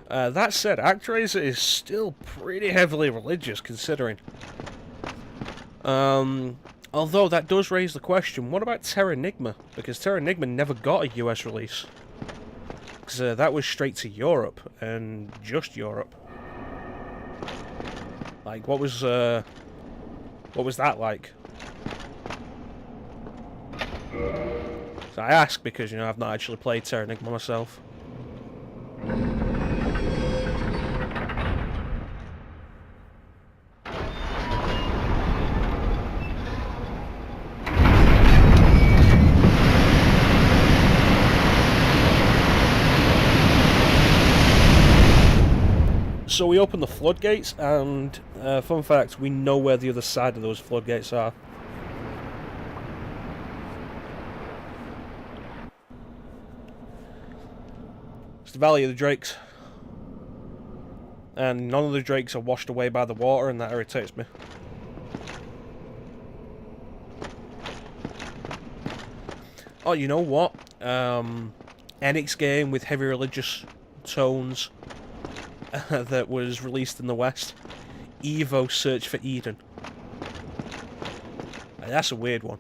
That said, ActRaiser is still pretty heavily religious, considering. Although that does raise the question, what about Terranigma? Because Terranigma never got a US release. Because that was straight to Europe, and just Europe. Like, what was that like? So I ask because, you know, I've not actually played Terranigma myself. So we open the floodgates, and fun fact, we know where the other side of those floodgates are. It's the Valley of the Drakes. And none of the drakes are washed away by the water, and that irritates me. Oh, you know what? Enix game with heavy religious tones that was released in the West. Evo Search for Eden. That's a weird one.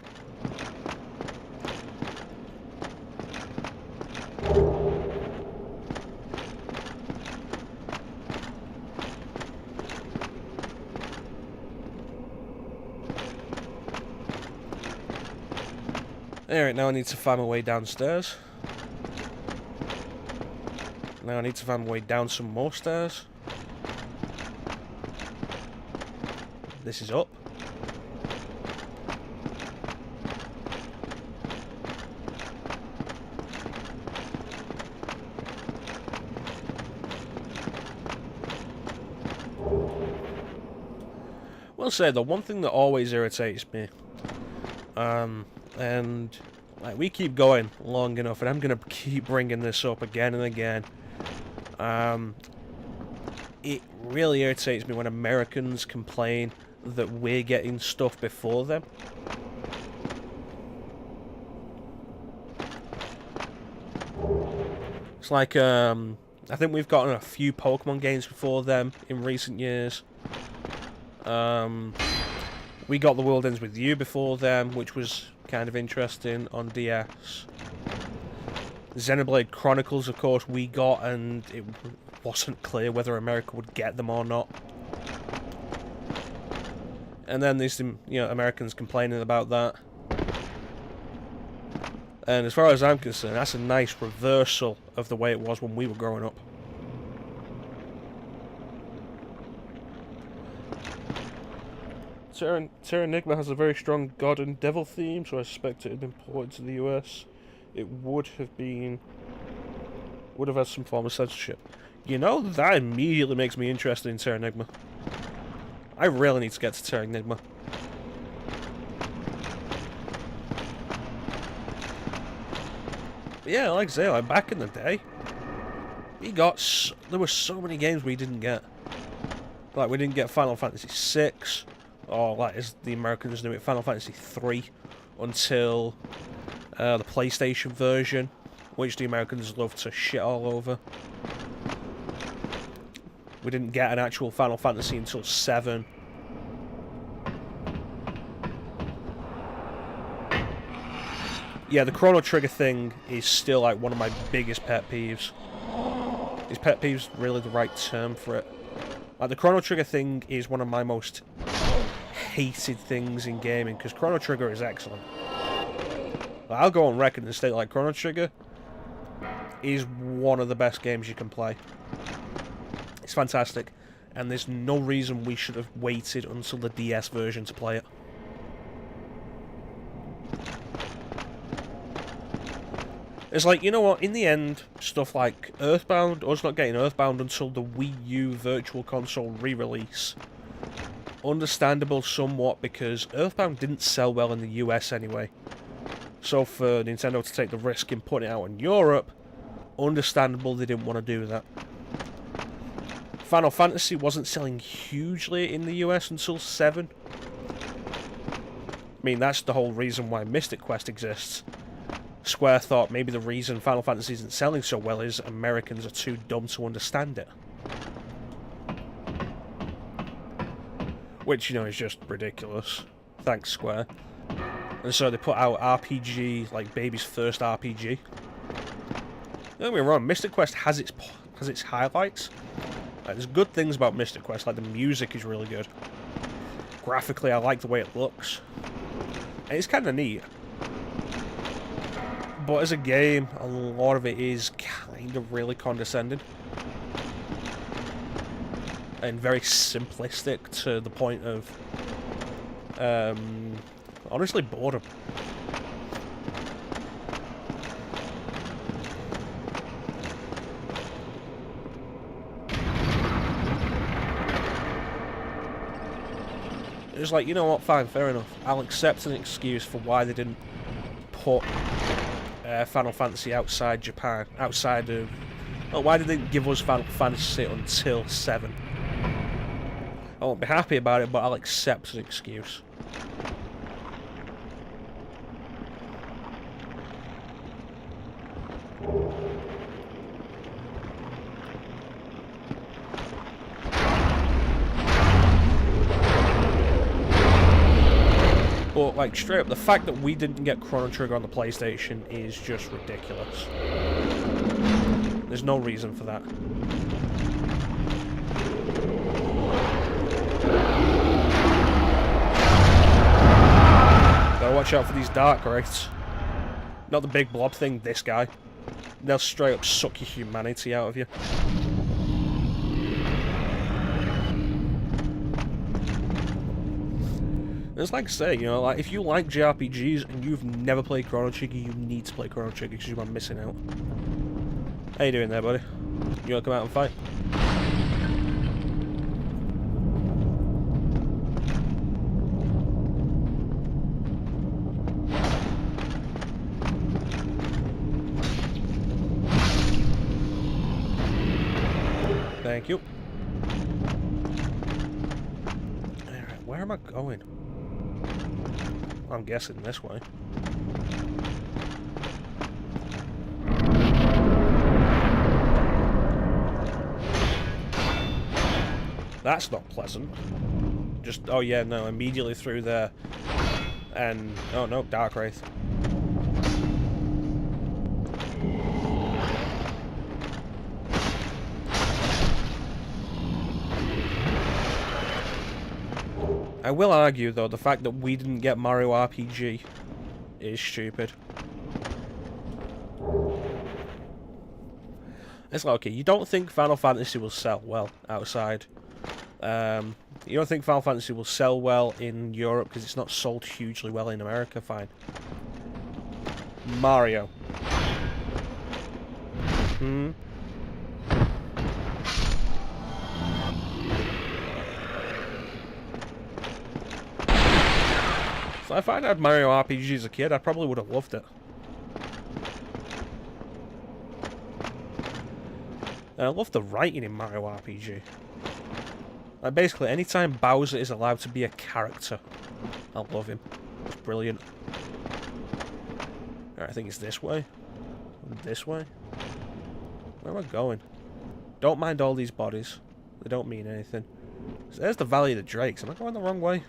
Alright, now I need to find my way downstairs. Now I need to find my way down some more stairs. This is up. I'll say the one thing that always irritates me, and like we keep going long enough, and I'm gonna keep bringing this up again and again. It really irritates me when Americans complain that we're getting stuff before them. It's like, I think we've gotten a few Pokemon games before them in recent years. We got The World Ends With You before them, which was kind of interesting on DS. Xenoblade Chronicles, of course, we got, and it wasn't clear whether America would get them or not. And then there's some, Americans complaining about that. And as far as I'm concerned, that's a nice reversal of the way it was when we were growing up. Terra Enigma has a very strong God and Devil theme, so I suspect it had been ported to the US. It would have had some form of censorship. That immediately makes me interested in Terra Enigma. I really need to get to Terra Enigma. But yeah, like I say, like back in the day, there were so many games we didn't get. Like, we didn't get Final Fantasy VI, or like as the Americans knew it, Final Fantasy III, until the PlayStation version, which the Americans love to shit all over. We didn't get an actual Final Fantasy until 7. Yeah, the Chrono Trigger thing is still like one of my biggest pet peeves. Is pet peeves really the right term for it? Like, the Chrono Trigger thing is one of my most hated things in gaming, because Chrono Trigger is excellent. Like, I'll go on record and state, like, Chrono Trigger is one of the best games you can play. It's fantastic, and there's no reason we should have waited until the DS version to play it. It's like, you know what, in the end, stuff like Earthbound, us not getting Earthbound until the Wii U Virtual Console re-release, understandable somewhat, because Earthbound didn't sell well in the US anyway. So for Nintendo to take the risk in putting it out in Europe, understandable they didn't want to do that. Final Fantasy wasn't selling hugely in the US until 7. I mean, that's the whole reason why Mystic Quest exists. Square thought maybe the reason Final Fantasy isn't selling so well is Americans are too dumb to understand it. Which, is just ridiculous. Thanks, Square. And so they put out RPG, like baby's first RPG. Don't get me wrong, Mystic Quest has its highlights. Like, there's good things about Mystic Quest, like the music is really good. Graphically, I like the way it looks. And it's kind of neat. But as a game, a lot of it is kind of really condescending. And very simplistic to the point of, honestly, boredom. It's like, you know what, fine, fair enough. I'll accept an excuse for why they didn't put Final Fantasy outside Japan, outside of... Well, why did they give us Final Fantasy until 7? I won't be happy about it, but I'll accept an excuse. But, like, straight up, the fact that we didn't get Chrono Trigger on the PlayStation is just ridiculous. There's no reason for that. Gotta watch out for these dark wraiths. Not the big blob thing, this guy. they'll straight up suck your humanity out of you. It's like I say, you know, like if you like JRPGs and you've never played Chrono Trigger, you need to play Chrono Trigger because you are missing out. How you doing there, buddy? You wanna come out and fight? Thank you. Alright, where am I going? I'm guessing this way. That's not pleasant. Just, oh yeah, no, immediately through there. And, oh no, Dark Wraith. I will argue, though, the fact that we didn't get Mario RPG is stupid. It's like, okay, you don't think Final Fantasy will sell well outside. You don't think Final Fantasy will sell well in Europe because it's not sold hugely well in America, fine. Mario. So if I'd had Mario RPG as a kid, I probably would have loved it. And I love the writing in Mario RPG. Like basically, anytime Bowser is allowed to be a character, I love him. It's brilliant. Alright, I think it's this way. This way? Where am I going? Don't mind all these bodies. They don't mean anything. So there's the Valley of the Drakes. Am I going the wrong way?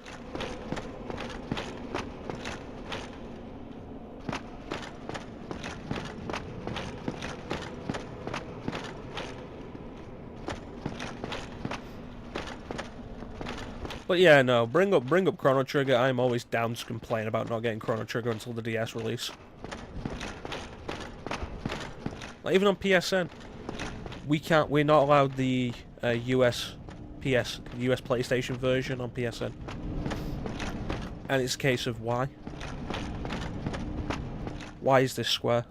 But yeah, no, bring up Chrono Trigger. I'm always down to complain about not getting Chrono Trigger until the DS release. Like even on PSN, we're not allowed the US PlayStation version on PSN. And it's a case of why? Why is this Square?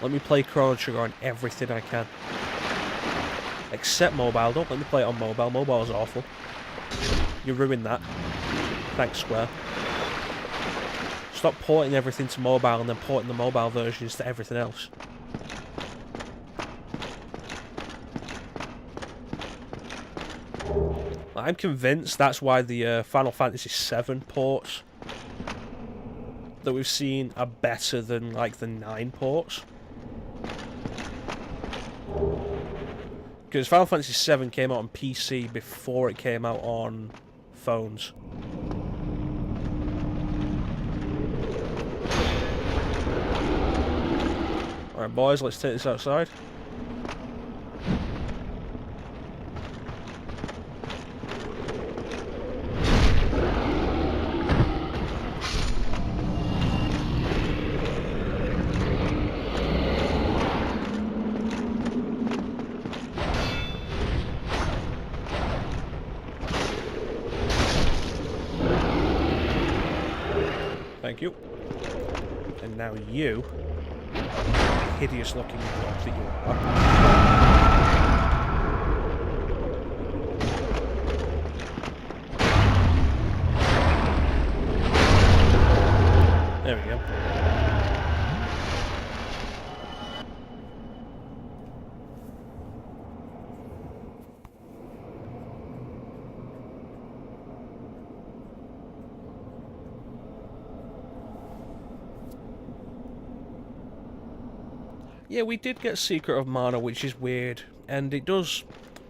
Let me play Chrono Trigger on everything I can. Except mobile. Don't let me play it on mobile. Mobile is awful. You ruined that. Thanks, Square. Stop porting everything to mobile and then porting the mobile versions to everything else. I'm convinced that's why the Final Fantasy VII ports that we've seen are better than like the 9 ports. Because Final Fantasy VII came out on PC before it came out on phones. Alright boys, let's take this outside. Thank you. And now you, hideous looking dog that you are. There we go. Yeah, we did get Secret of Mana, which is weird, and it does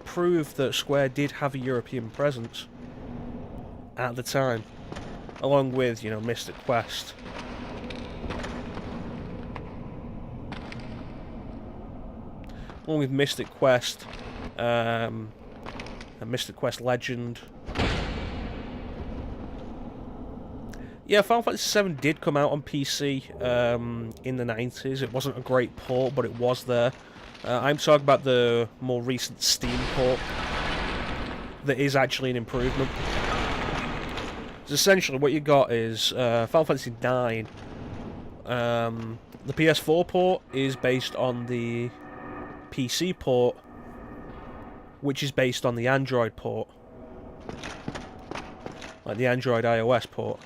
prove that Square did have a European presence at the time, along with, you know, Mystic Quest. Along with Mystic Quest, and Mystic Quest Legend. Yeah, Final Fantasy VII did come out on PC in the 90s. It wasn't a great port, but it was there. I'm talking about the more recent Steam port that is actually an improvement. So essentially what you got is Final Fantasy IX. The PS4 port is based on the PC port, which is based on the Android port. Like the Android iOS port.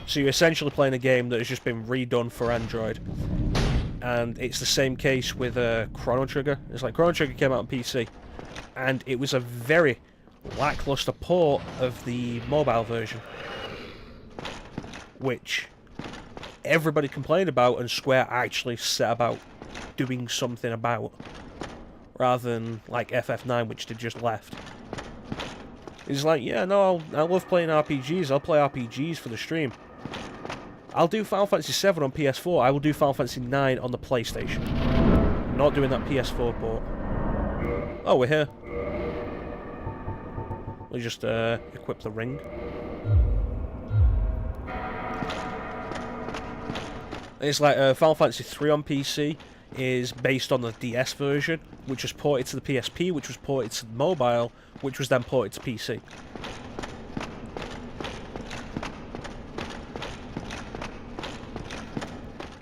So you're essentially playing a game that has just been redone for Android. And it's the same case with Chrono Trigger. It's like Chrono Trigger came out on PC, and it was a very lackluster port of the mobile version, which everybody complained about, and Square actually set about doing something about, rather than like FF9, which they just left. It's like, yeah, no, I love playing RPGs. I'll play RPGs for the stream. I'll do Final Fantasy VII on PS4. I will do Final Fantasy IX on the PlayStation. Not doing that PS4 port. Oh, we're here. We'll just equip the ring. It's like Final Fantasy III on PC is based on the DS version, which was ported to the PSP, which was ported to the mobile, which was then ported to PC.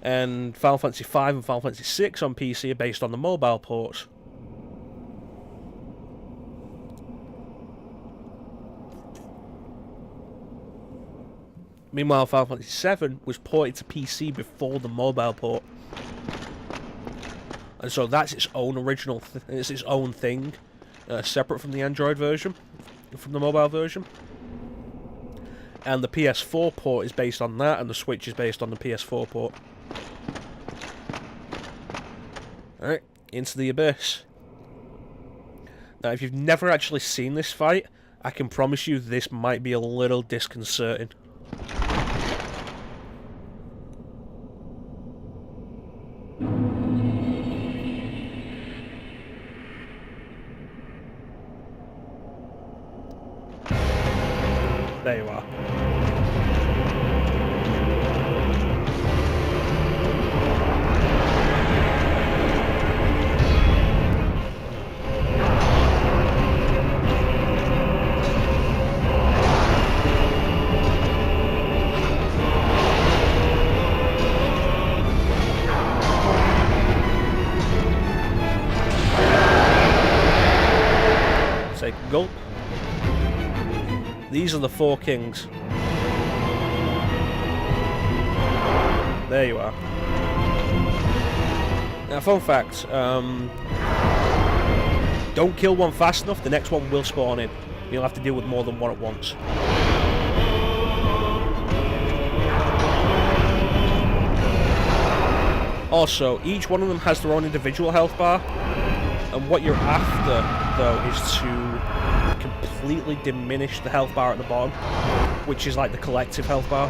And Final Fantasy V and Final Fantasy VI on PC are based on the mobile ports. Meanwhile, Final Fantasy VII was ported to PC before the mobile port. And so that's its own original, it's its own thing, separate from the Android version, from the mobile version. And the PS4 port is based on that, and the Switch is based on the PS4 port. Alright, into the Abyss. Now, if you've never actually seen this fight, I can promise you this might be a little disconcerting. There you are. Take a gulp. These are the four kings. There you are. Now, fun fact, don't kill one fast enough, the next one will spawn in. You'll have to deal with more than one at once. Also, each one of them has their own individual health bar, and what you're after, though, is to completely diminish the health bar at the bottom, which is like the collective health bar.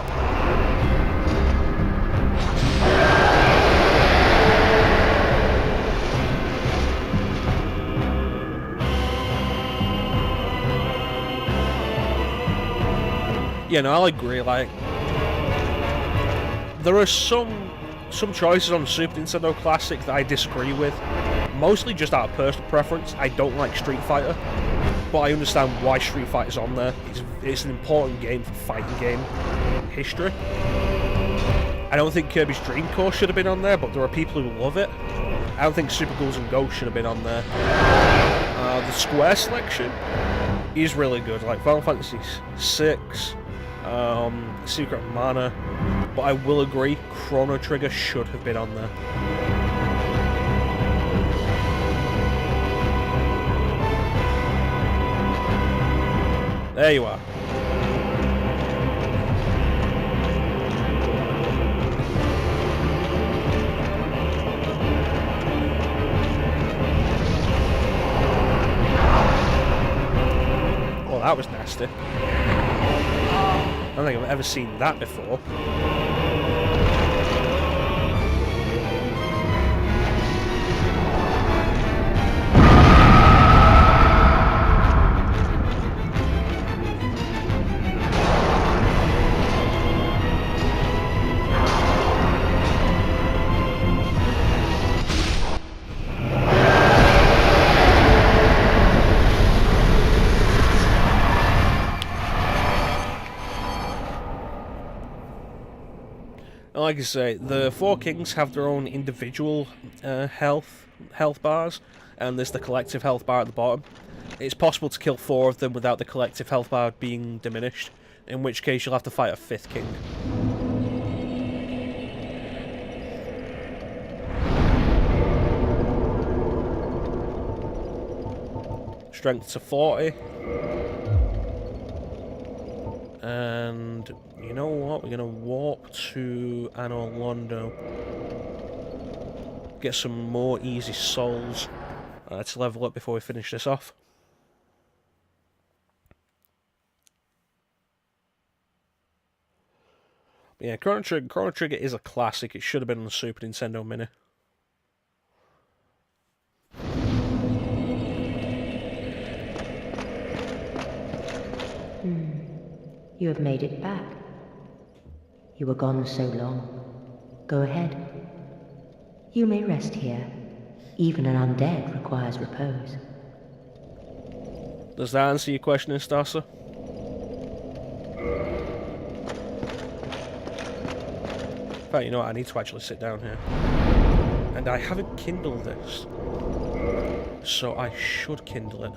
Yeah, no, I'll agree, like, there are some choices on the Super Nintendo Classic that I disagree with, mostly just out of personal preference. I don't like Street Fighter, but I understand why Street Fighter's on there. It's an important game for fighting game history. I don't think Kirby's Dream Course should have been on there, but there are people who love it. I don't think Super Ghouls and Ghosts should have been on there. The Square selection is really good, like Final Fantasy VI, Secret of Mana, but I will agree, Chrono Trigger should have been on there. There you are. Well, that was nasty. I don't think I've ever seen that before. Like I say, the four kings have their own individual health bars, and there's the collective health bar at the bottom. It's possible to kill 4 of them without the collective health bar being diminished, in which case you'll have to fight a 5th king. Strength to 40. And you know what? We're going to warp to Londo. Get some more easy souls to level up before we finish this off. But yeah, Chrono Trigger is a classic. It should have been on the Super Nintendo Mini. You have made it back. You were gone so long. Go ahead. You may rest here. Even an undead requires repose. Does that answer your question, Instasa? In fact, you know what? I need to actually sit down here. And I haven't kindled this. So I should kindle it.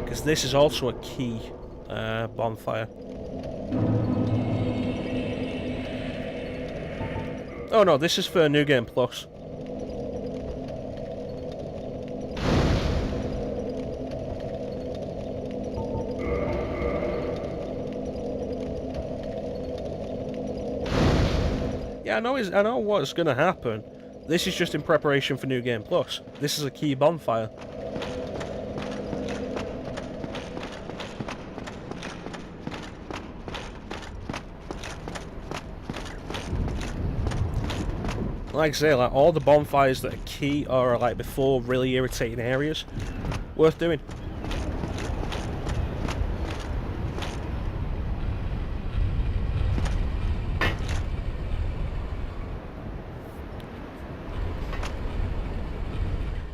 Because this is also a key bonfire. Oh no, this is for New Game Plus. Yeah, I know what's going to happen. This is just in preparation for New Game Plus. This is a key bonfire. Like I say, like all the bonfires that are key are like before really irritating areas. Worth doing.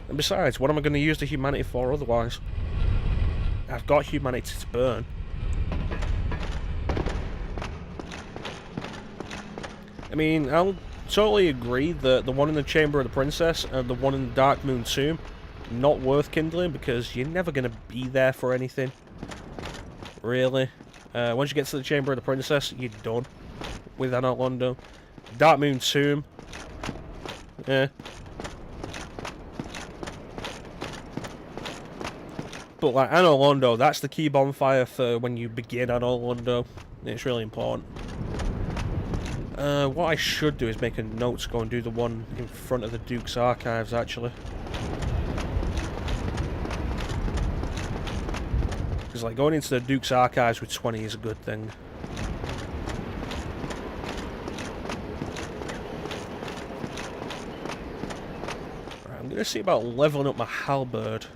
And besides, what am I going to use the humanity for otherwise? I've got humanity to burn. I mean, I'll totally agree that the one in the Chamber of the Princess and the one in the Dark Moon Tomb, not worth kindling because you're never going to be there for anything. Really. Once you get to the Chamber of the Princess, you're done with Anor Londo. Dark Moon Tomb. Yeah. But like Anor Londo, that's the key bonfire for when you begin Anor Londo. It's really important. What I should do is make a note to go and do the one in front of the Duke's Archives, actually. Because like going into the Duke's Archives with 20 is a good thing. Right, I'm going to see about leveling up my halberd.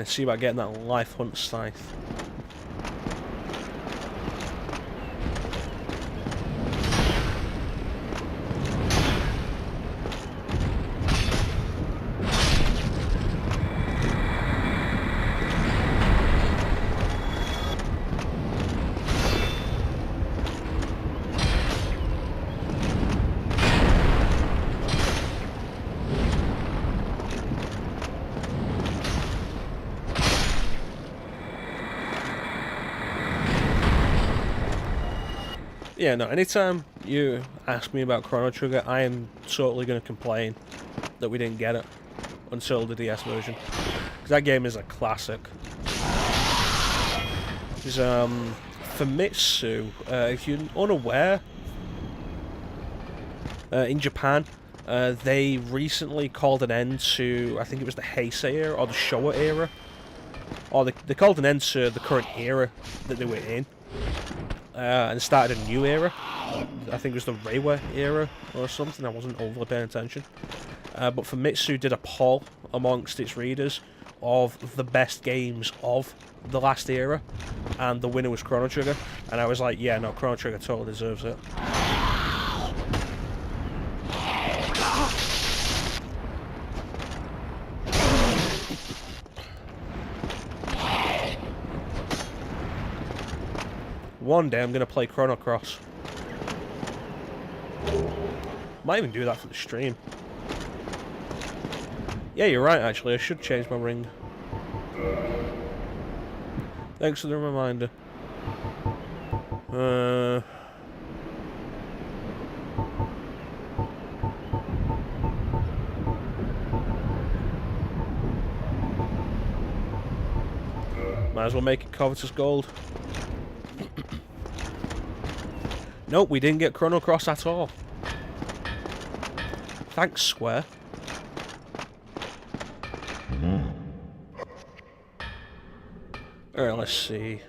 See about getting that life hunt scythe. Yeah, no, anytime you ask me about Chrono Trigger, I am totally going to complain that we didn't get it until the DS version. Because that game is a classic. Because, Famitsu, if you're unaware, in Japan, they recently called an end to, I think it was the Heisei era, or the Showa era. Or they called an end to the current era that they were in. And started a new era. I think it was the Reiwa era or something. I wasn't overly paying attention. But Famitsu did a poll amongst its readers of the best games of the last era, and the winner was Chrono Trigger. And I was like, yeah, no, Chrono Trigger totally deserves it. one day I'm going to play Chrono Cross. Might even do that for the stream. Yeah, you're right, actually. I should change my ring. Thanks for the reminder. Might as well make it Covetous Gold. Nope, we didn't get Chrono Cross at all. Thanks, Square. Alright, let's see.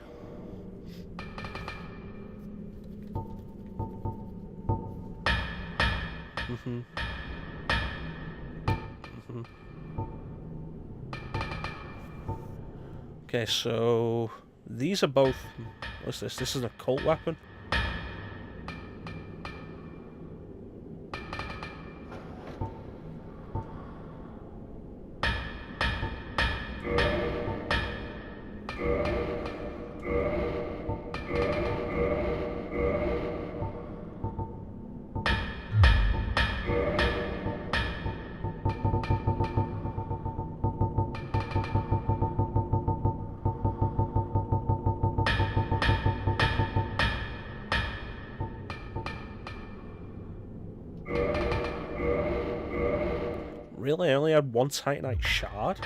Okay, so these are both. What's this? This is an occult weapon. Really? I only had one Titanite shard?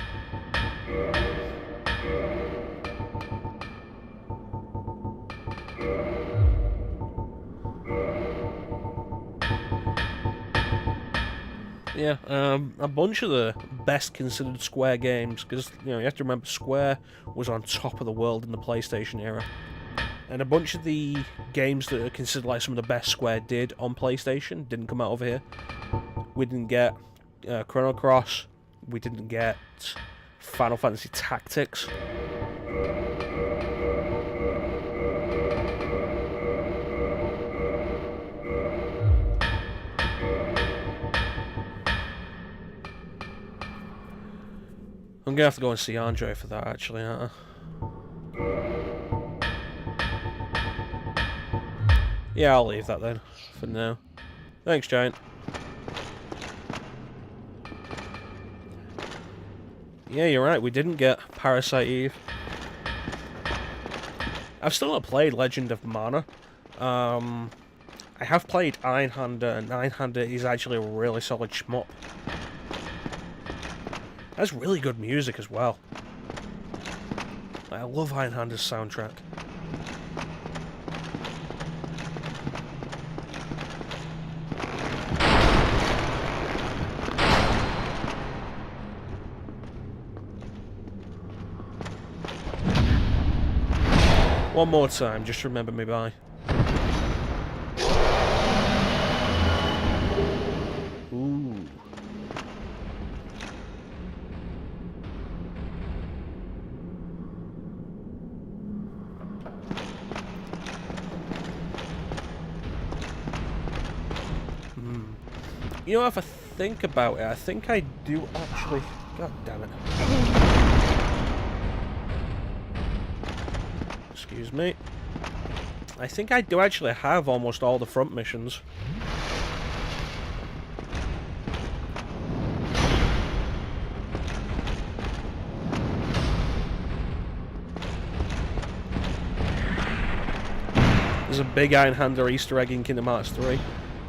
Yeah, a bunch of the best considered Square games, because, you know, you have to remember Square was on top of the world in the PlayStation era. And a bunch of the games that are considered like some of the best Square did on PlayStation didn't come out over here. We didn't get Chrono Cross. We didn't get Final Fantasy Tactics. I'm gonna have to go and see Andre for that, actually, aren't I? Yeah, I'll leave that then, for now. Thanks, Giant. Yeah, you're right, we didn't get Parasite Eve. I've still not played Legend of Mana. I have played Einhander, and Einhander is actually a really solid shmup. That's really good music as well. I love Einhander's soundtrack. One more time, just remember me by. Ooh. You know, if I think about it, I think I do actually... God damn it. Excuse me. I think I do actually have almost all the front missions. There's a big Einhander Easter egg in Kingdom Hearts 3.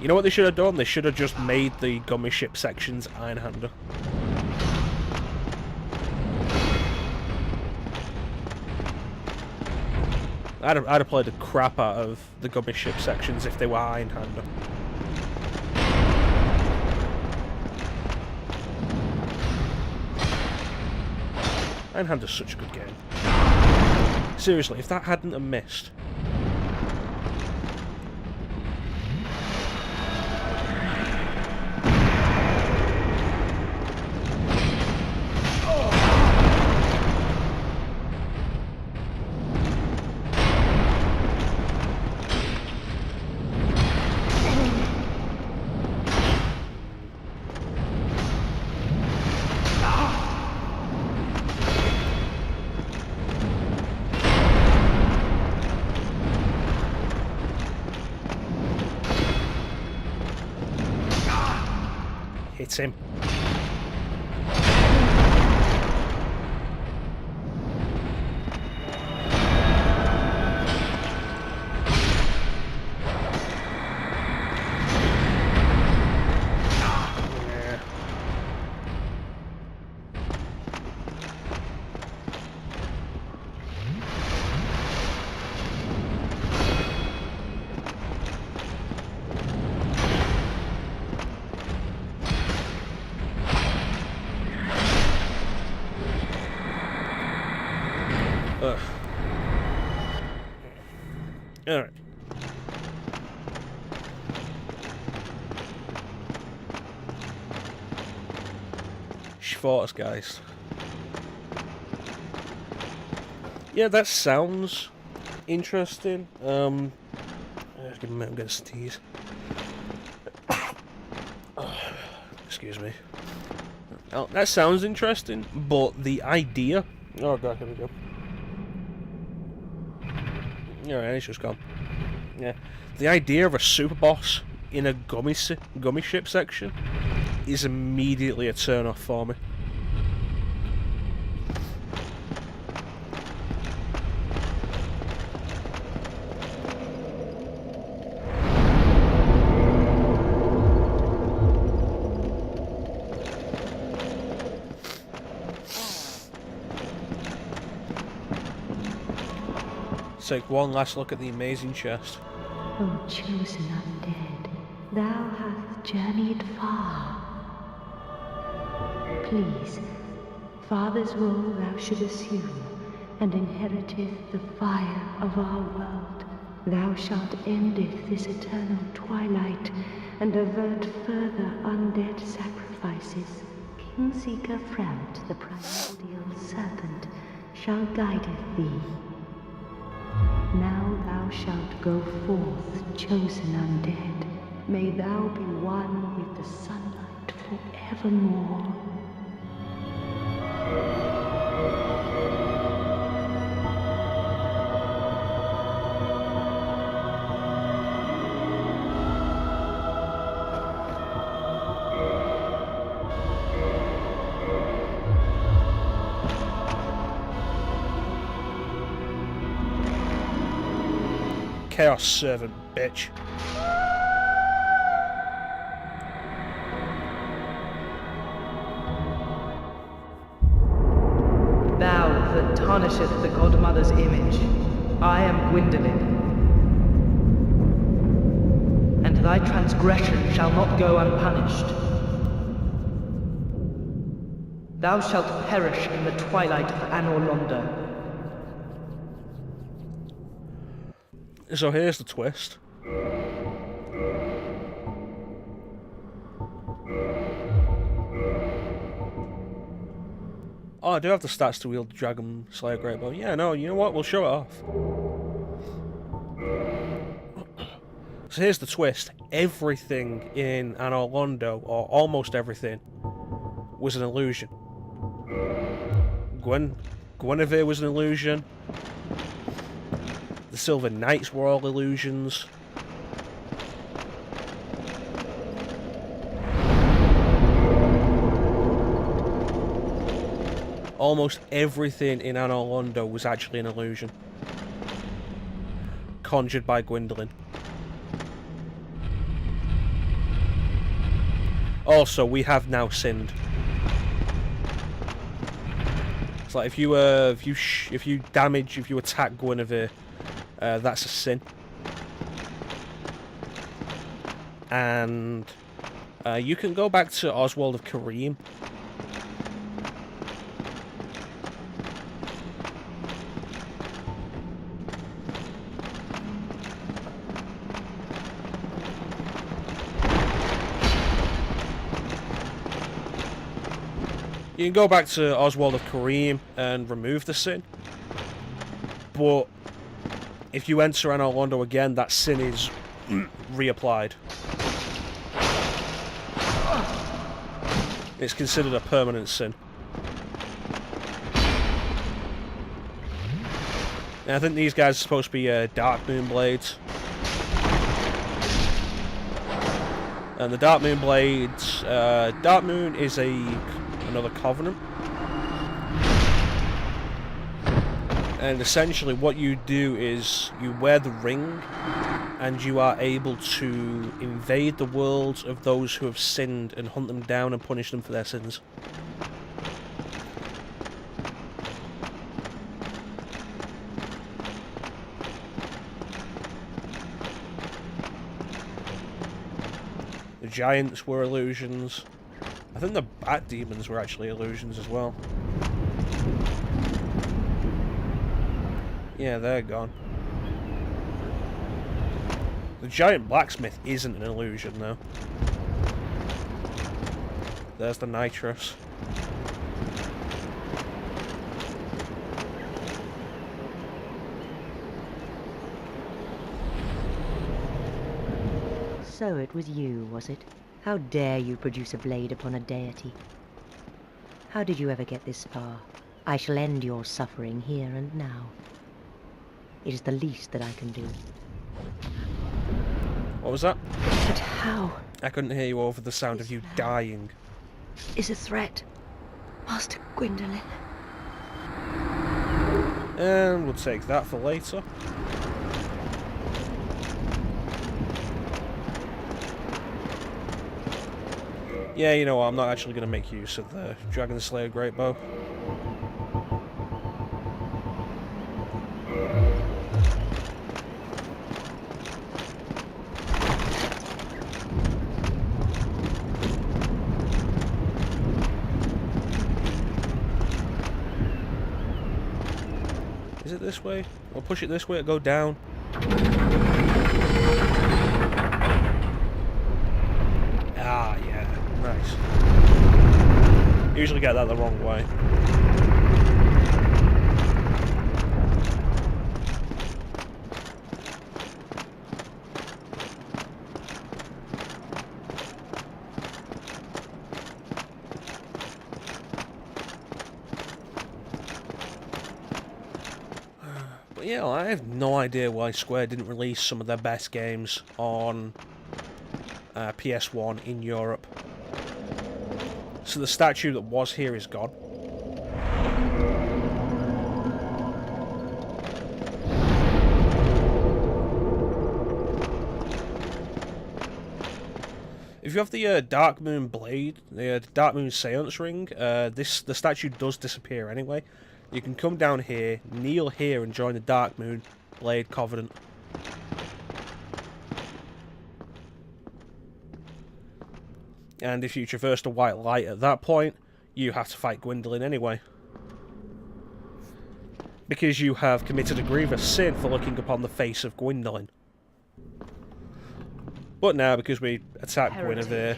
You know what they should have done? They should have just made the gummy ship sections Einhander. I'd have played the crap out of the gummy ship sections if they were Einhander. Einhander's such a good game. Seriously, if that hadn't have missed... It's him. Alright. She fought us, guys. Yeah, that sounds interesting. Give me a minute, I'm gonna sneeze. Excuse me. Oh, that sounds interesting, but the idea... Oh god, here we go. Alright, it's just gone. Yeah. The idea of a super boss in a gummy ship section is immediately a turn off for me. Take one last look at the amazing chest. O chosen undead, thou hast journeyed far. Please, father's role thou should assume, and inheriteth the fire of our world. Thou shalt endeth this eternal twilight, and avert further undead sacrifices. Kingseeker Frout, the primordial serpent, shall guideth thee. Now thou shalt go forth, chosen undead. May thou be one with the sunlight forevermore. Chaos servant, bitch. Thou that tarnisheth the Godmother's image, I am Gwyndolin. And thy transgression shall not go unpunished. Thou shalt perish in the twilight of Anor Londo. So here's the twist. Oh, I do have the stats to wield the Dragon Slayer Greatbow. Yeah, no, you know what? We'll show it off. So here's the twist. Everything in Anor Londo, or almost everything, was an illusion. Guinevere was an illusion. The Silver Knights were all illusions. Almost everything in Anor Londo was actually an illusion. Conjured by Gwyndolin. Also, we have now sinned. It's like if you attack Guinevere, that's a sin. And you can go back to Oswald of Kareem. You can go back to Oswald of Kareem and remove the sin. But if you enter Anor Londo again, that sin is reapplied. It's considered a permanent sin. And I think these guys are supposed to be Dark Moon Blades. And the Dark Moon blades. Dark Moon is another covenant. And essentially what you do is you wear the ring and you are able to invade the worlds of those who have sinned and hunt them down and punish them for their sins. The giants were illusions. I think the bat demons were actually illusions as well. Yeah, they're gone. The giant blacksmith isn't an illusion, though. There's the nitrous. So it was you, was it? How dare you produce a blade upon a deity? How did you ever get this far? I shall end your suffering here and now. It is the least that I can do. What was that? But how? I couldn't hear you over the sound of you dying. Is a threat, Master Gwendolyn. And we'll take that for later. Yeah, you know what, I'm not actually going to make use of the Dragon Slayer Great Bow. Is it this way? I'll push it this way, it'll go down. Ah, yeah. Nice. Usually get that the wrong way. But yeah, I have no idea why Square didn't release some of their best games on PS1 in Europe. So the statue that was here is gone. If you have the Dark Moon blade, the Dark Moon Seance ring, the statue does disappear anyway. You can come down here, kneel here, and join the Dark Moon Blade Covenant. And if you traverse the white light at that point, you have to fight Gwendolyn anyway. Because you have committed a grievous sin for looking upon the face of Gwendolyn. But now, because we attacked Guinevere,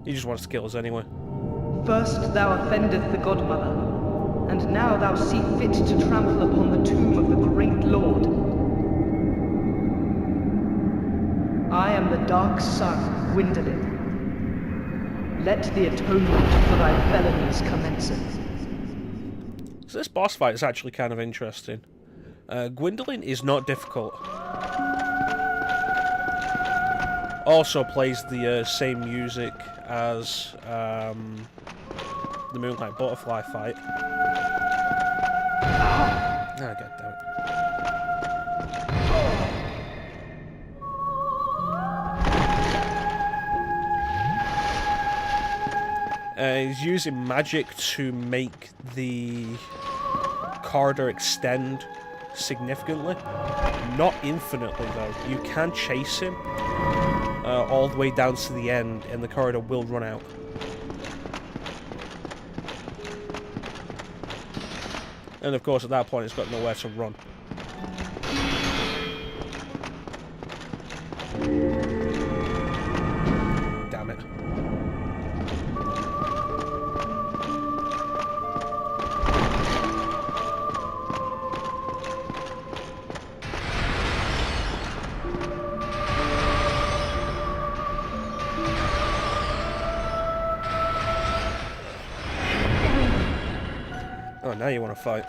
he just wants to kill us anyway. First thou offendest the Godmother, and now thou see fit to trample upon the tomb of the great Lord. I am the Dark Sun, Gwendolyn. Let the atonement for thy felonies commence. So this boss fight is actually kind of interesting. Gwendolyn is not difficult. Also plays the same music as the Moonlight Butterfly fight. Ah, god damn it. He's using magic to make the corridor extend significantly. Not infinitely, though. You can chase him all the way down to the end, and the corridor will run out. And of course, at that point, it's got nowhere to run. Damn it. Oh, now you want to fight.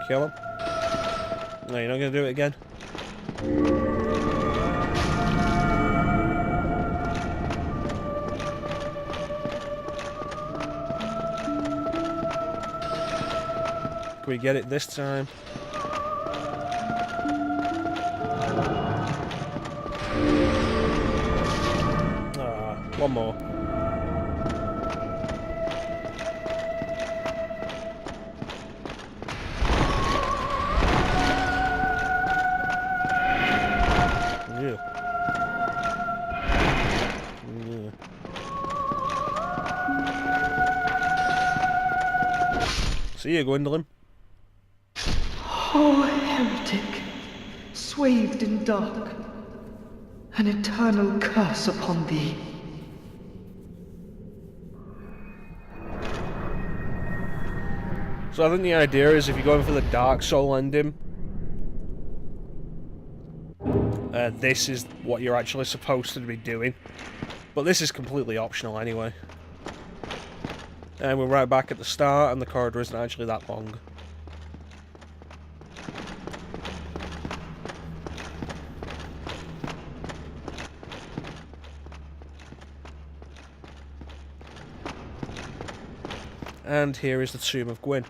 Come on. No, you're not going to do it again? Can we get it this time? Ah, one more. Yeah. Yeah. See you, Gwendolyn. Oh, heretic, swathed in dark, an eternal curse upon thee. So I think the idea is if you're going for the Dark Soul ending, this is what you're actually supposed to be doing. But this is completely optional anyway. And we're right back at the start, and the corridor isn't actually that long. And here is the Tomb of Gwyn.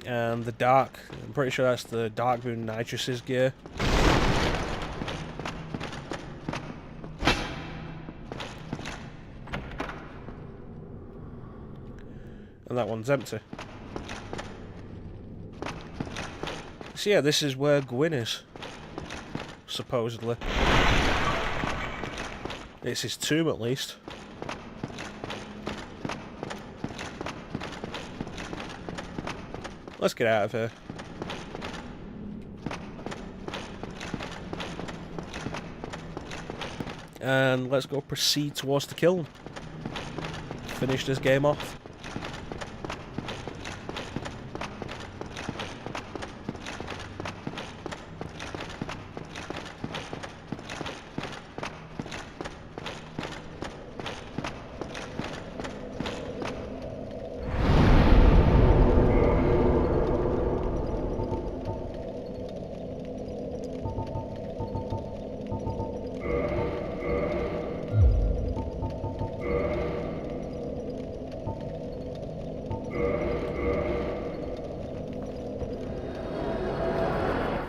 And the Dark, I'm pretty sure that's the Dark Moon Nitrus's gear. And that one's empty. So yeah, this is where Gwyn is. Supposedly. It's his tomb at least. Let's get out of here. And let's go proceed towards the kiln. Finish this game off.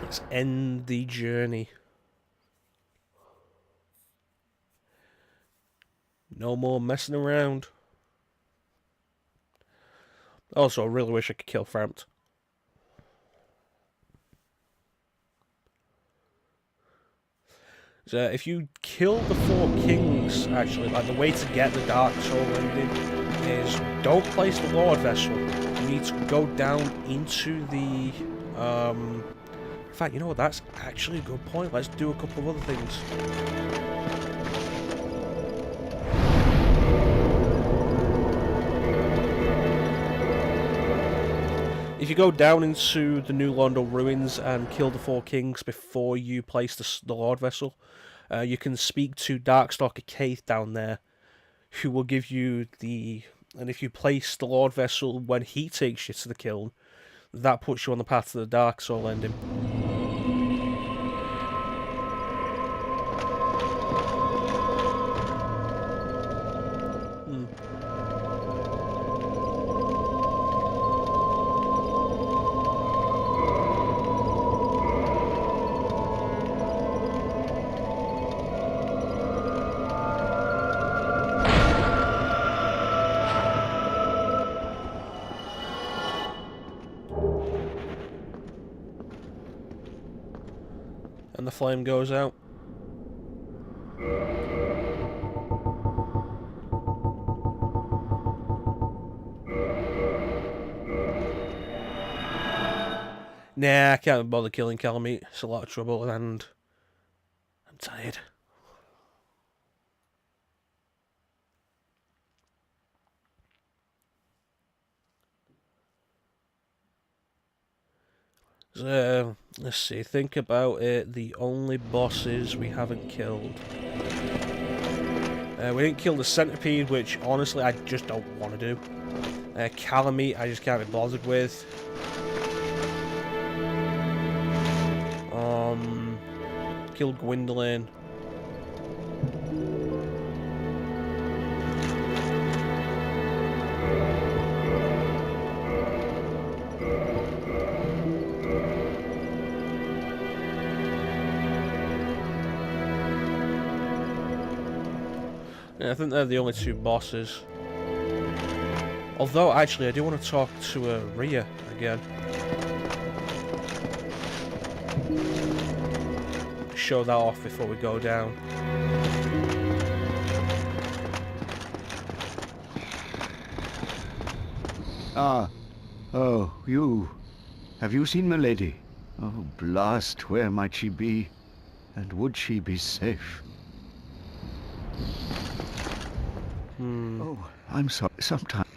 Let's end the journey. No more messing around. Also, I really wish I could kill Frampt. So if you kill the 4 kings, actually, like the way to get the Dark Soul ending is don't place the Lord Vessel. You need to go down into the in fact, you know what, that's actually a good point. Let's do a couple of other things. If you go down into the new Londo Ruins and kill the 4 kings before you place the Lord Vessel, you can speak to Darkstalker Kaith down there, who will give you the... And if you place the Lord Vessel when he takes you to the kiln, that puts you on the path to the Dark Soul ending. And the flame goes out. Nah, I can't bother killing Calamite. It's a lot of trouble and I'm tired. Let's see, think about it. The only bosses we haven't killed. We didn't kill the centipede, which honestly I just don't want to do. Calamite, I just can't be bothered with. Killed Gwendolyn. Yeah, I think they're the only two bosses. Although, actually, I do want to talk to Rhea again. Show that off before we go down. Ah, oh, you. Have you seen Milady? Oh, blast, where might she be? And would she be safe? Oh, I'm sorry. Sometimes.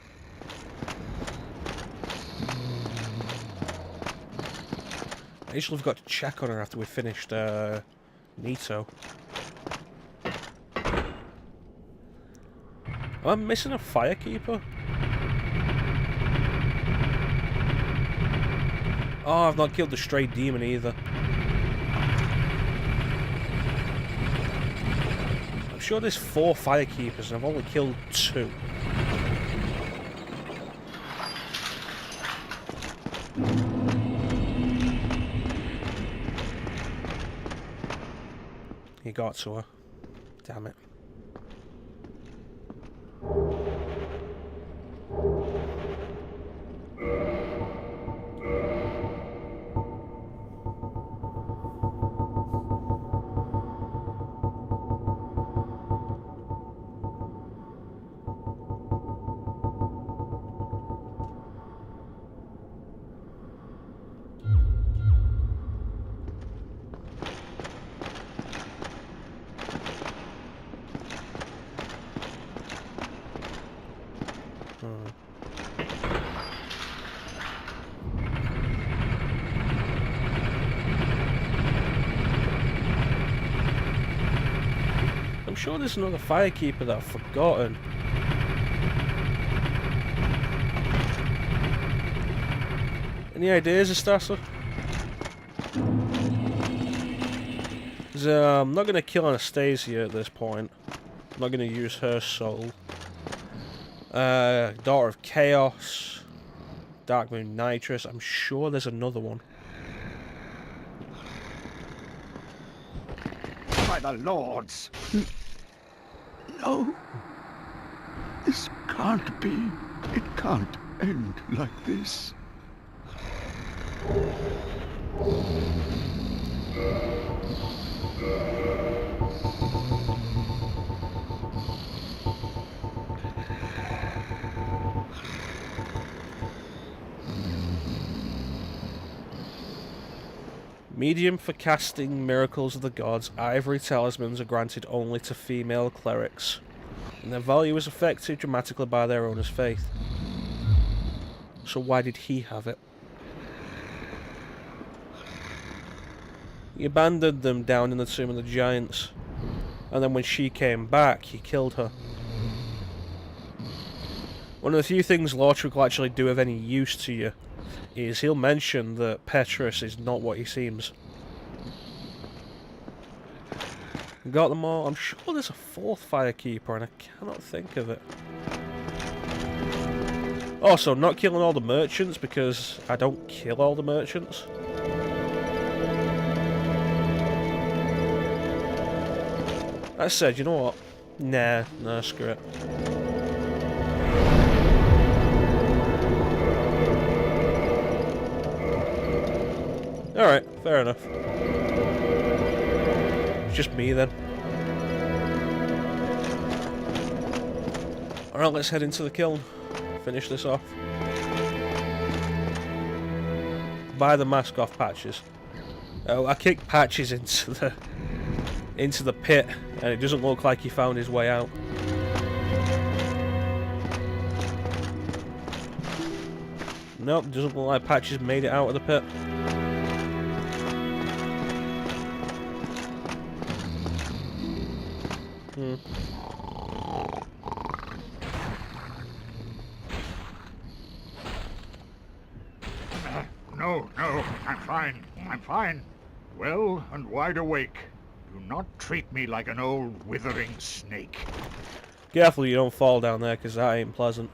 I usually forgot to check on her after we finished Nito. Am I missing a firekeeper? Oh, I've not killed the stray demon either. I'm sure there's 4 firekeepers and I've only killed 2. He got to her. Damn it. I'm sure there's another firekeeper that I've forgotten. Any ideas, Estassa? I'm not going to kill Anastasia at this point. I'm not going to use her soul. Daughter of Chaos. Dark Moon Nitrous. I'm sure there's another one. By the lords! No! This can't be. It can't end like this. Medium for casting miracles of the gods, ivory talismans are granted only to female clerics, and their value is affected dramatically by their owner's faith. So why did he have it? He abandoned them down in the Tomb of the Giants, and then when she came back, he killed her. One of the few things Lortrick will actually do of any use to you is he'll mention that Petrus is not what he seems. Got them all. I'm sure there's a 4th firekeeper and I cannot think of it. Also, not killing all the merchants because I don't kill all the merchants. That said, you know what? Nah, screw it. Alright, fair enough. It's just me then. Alright, let's head into the kiln. Finish this off. Buy the mask off Patches. Oh, I kicked Patches into the pit, and it doesn't look like he found his way out. Nope, doesn't look like Patches made it out of the pit. No, I'm fine. I'm fine. Well and wide awake. Do not treat me like an old withering snake. Careful you don't fall down there, because that ain't pleasant.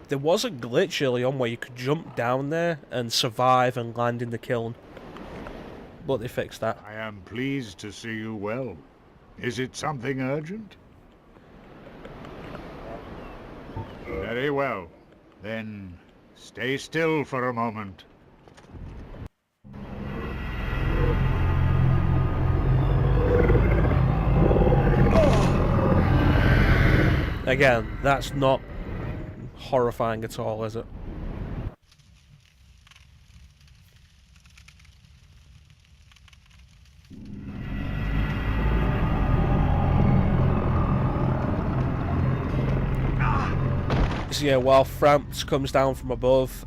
There was a glitch early on where you could jump down there and survive and land in the kiln. But they fixed that. I am pleased to see you well. Is it something urgent? Very well. Then stay still for a moment. Again, that's not horrifying at all, is it? So yeah, while Framps comes down from above,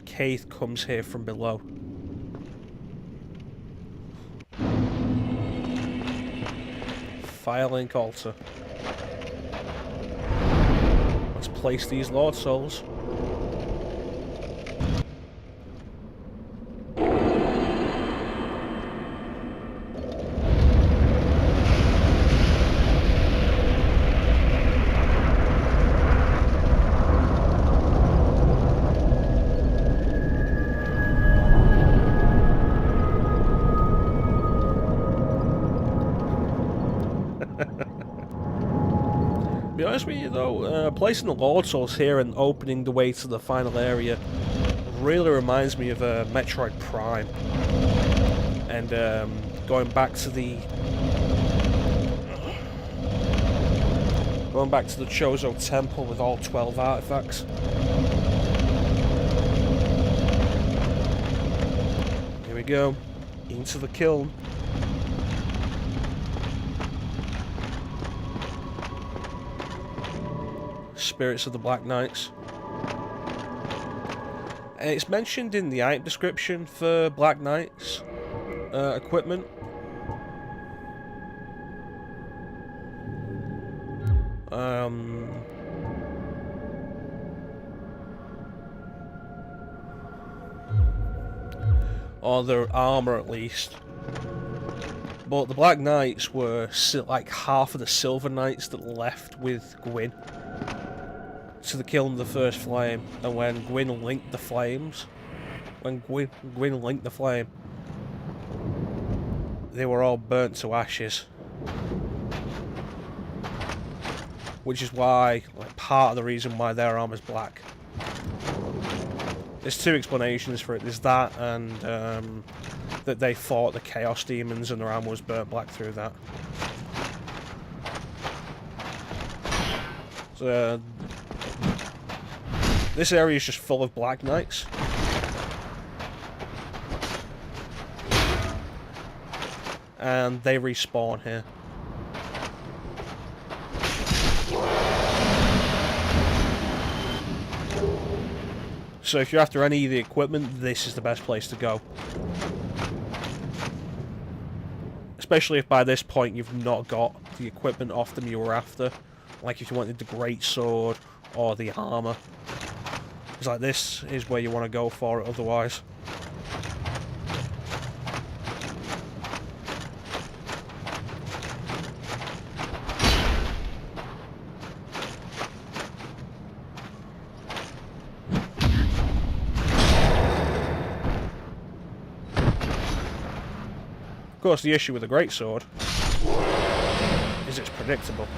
Kaith comes here from below. Firelink altar. Let's place these Lord Souls. To be honest with you though, placing the Lord Souls here and opening the way to the final area really reminds me of Metroid Prime. And going back to the Chozo Temple with all 12 artifacts. Here we go, into the kiln. Spirits of the Black Knights. It's mentioned in the item description for Black Knights equipment. Or their armor at least. But the Black Knights were like half of the Silver Knights that left with Gwyn to the kiln of the First Flame, and when Gwyn linked the flames, Gwyn linked the flame, they were all burnt to ashes. Which is why, like, part of the reason why their armor's black. There's two explanations for it. There's that, and that they fought the Chaos Demons and their armor was burnt black through that. So this area is just full of Black Knights. And they respawn here. So if you're after any of the equipment, this is the best place to go. Especially if by this point you've not got the equipment off them you were after. Like if you wanted the great sword or the armor. It's like this is where you want to go for it otherwise. Of course, the issue with the greatsword is it's predictable.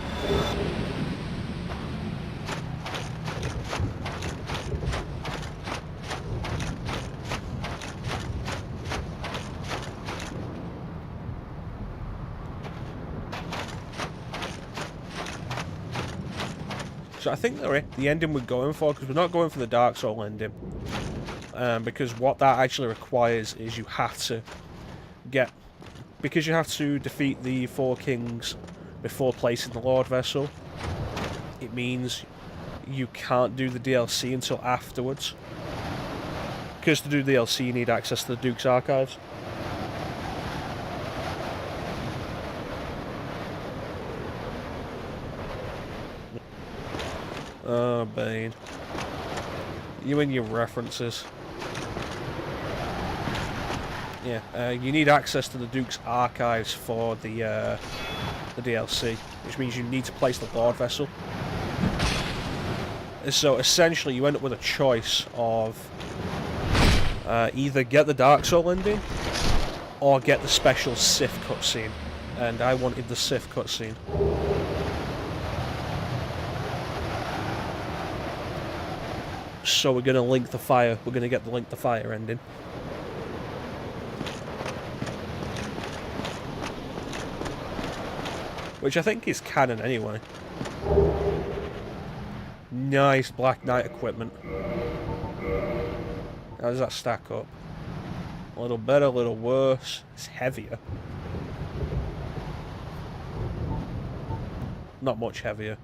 So I think the ending we're going for, because we're not going for the Dark Soul ending, because what that actually requires is you have to defeat the 4 kings before placing the Lord Vessel. It means you can't do the DLC until afterwards, because to do the DLC you need access to the Duke's Archives. Oh, Bane. You and your references. Yeah, you need access to the Duke's archives for the DLC, which means you need to place the Lord Vessel. So essentially you end up with a choice of either get the Dark Soul ending or get the special Sith cutscene, and I wanted the Sith cutscene. So we're going to link the fire, we're going to get the link the fire ending. Which I think is canon anyway. Nice Black Knight equipment. How does that stack up? A little better, a little worse. It's heavier. Not much heavier.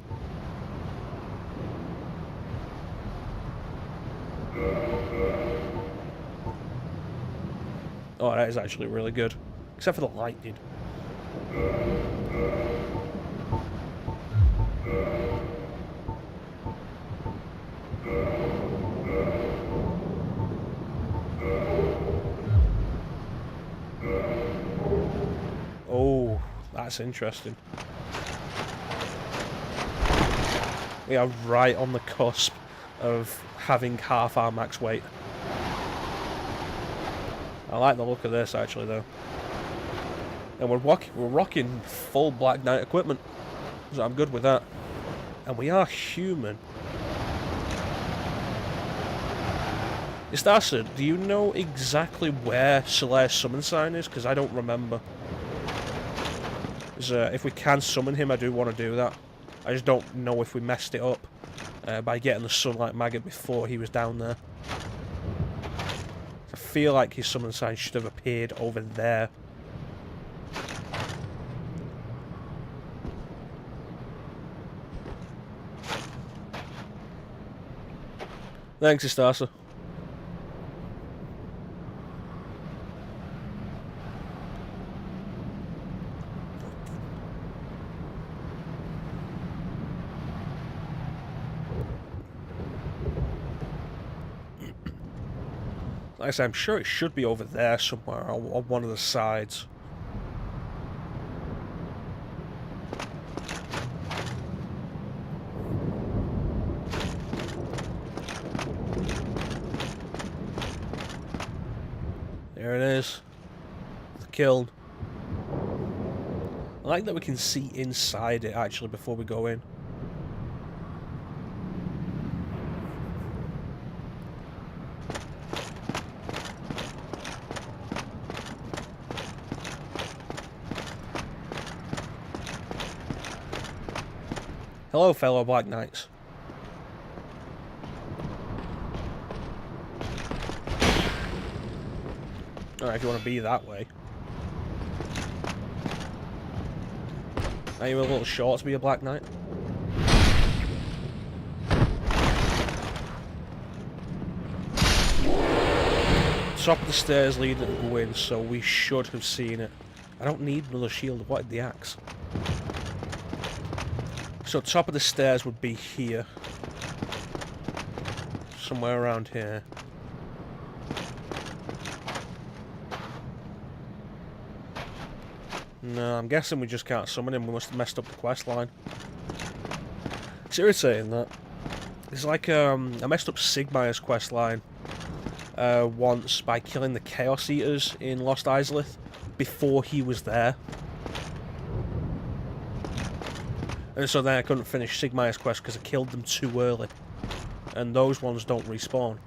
Oh, that is actually really good. Except for the lightning. Oh, that's interesting. We are right on the cusp of having half our max weight. I like the look of this actually though. And we're rocking full Black Knight equipment, so I'm good with that. And we are human. Istasa, do you know exactly where Solaire's summon sign is? Because I don't remember. If we can summon him, I do want to do that. I just don't know if we messed it up by getting the Sunlight Maggot before he was down there. I feel like his summon sign should have appeared over there. Thanks, Istasa. Like I said, I'm sure it should be over there somewhere on one of the sides. There it is. The kiln. I like that we can see inside it actually before we go in. Hello, fellow Black Knights. Alright, if you want to be that way. Are you a little short to be a Black Knight? Top of the stairs leading to go in, so we should have seen it. I don't need another shield, I wanted the axe. So top of the stairs would be here. Somewhere around here. No, I'm guessing we just can't summon him. We must have messed up the quest line. It's irritating that. It's like I messed up Sigmaier's quest line once by killing the Chaos Eaters in Lost Izalith before he was there. And so then I couldn't finish Sigmaier's quest because I killed them too early. And those ones don't respawn.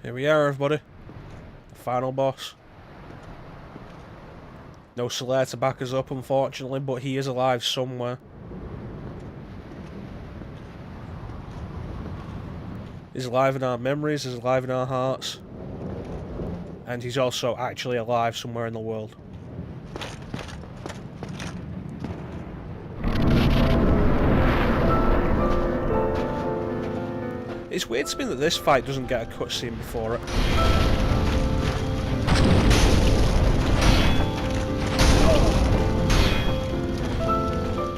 Here we are, everybody. The final boss. No Solaire to back us up, unfortunately, but he is alive somewhere. He's alive in our memories, he's alive in our hearts. And he's also actually alive somewhere in the world. It's weird to me that this fight doesn't get a cutscene before it.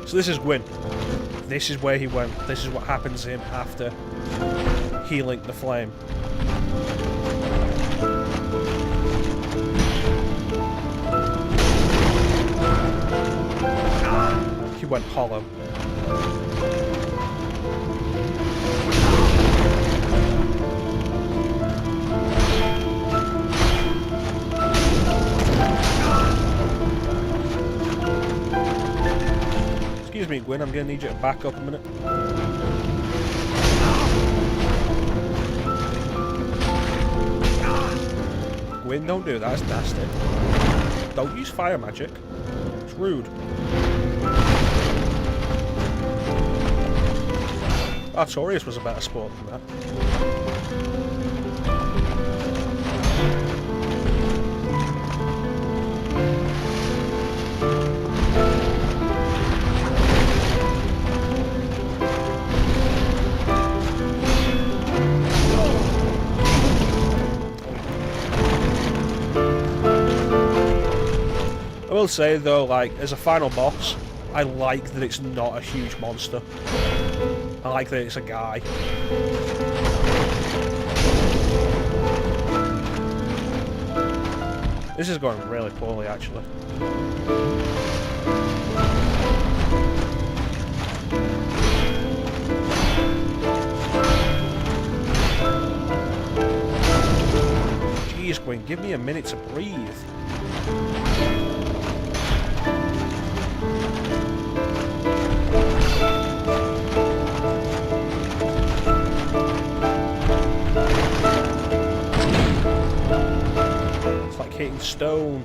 So this is Gwyn. This is where he went. This is what happens to him after healing the flame. He went hollow. Excuse me, Gwyn, I'm going to need you to back up a minute. Gwyn, don't do that, it's nasty. Don't use fire magic. It's rude. Artorias was a better sport than that. I will say though, like, as a final boss, I like that it's not a huge monster. I like that it's a guy. This is going really poorly, actually. Jeez, Gwyn, give me a minute to breathe. Hitting stone.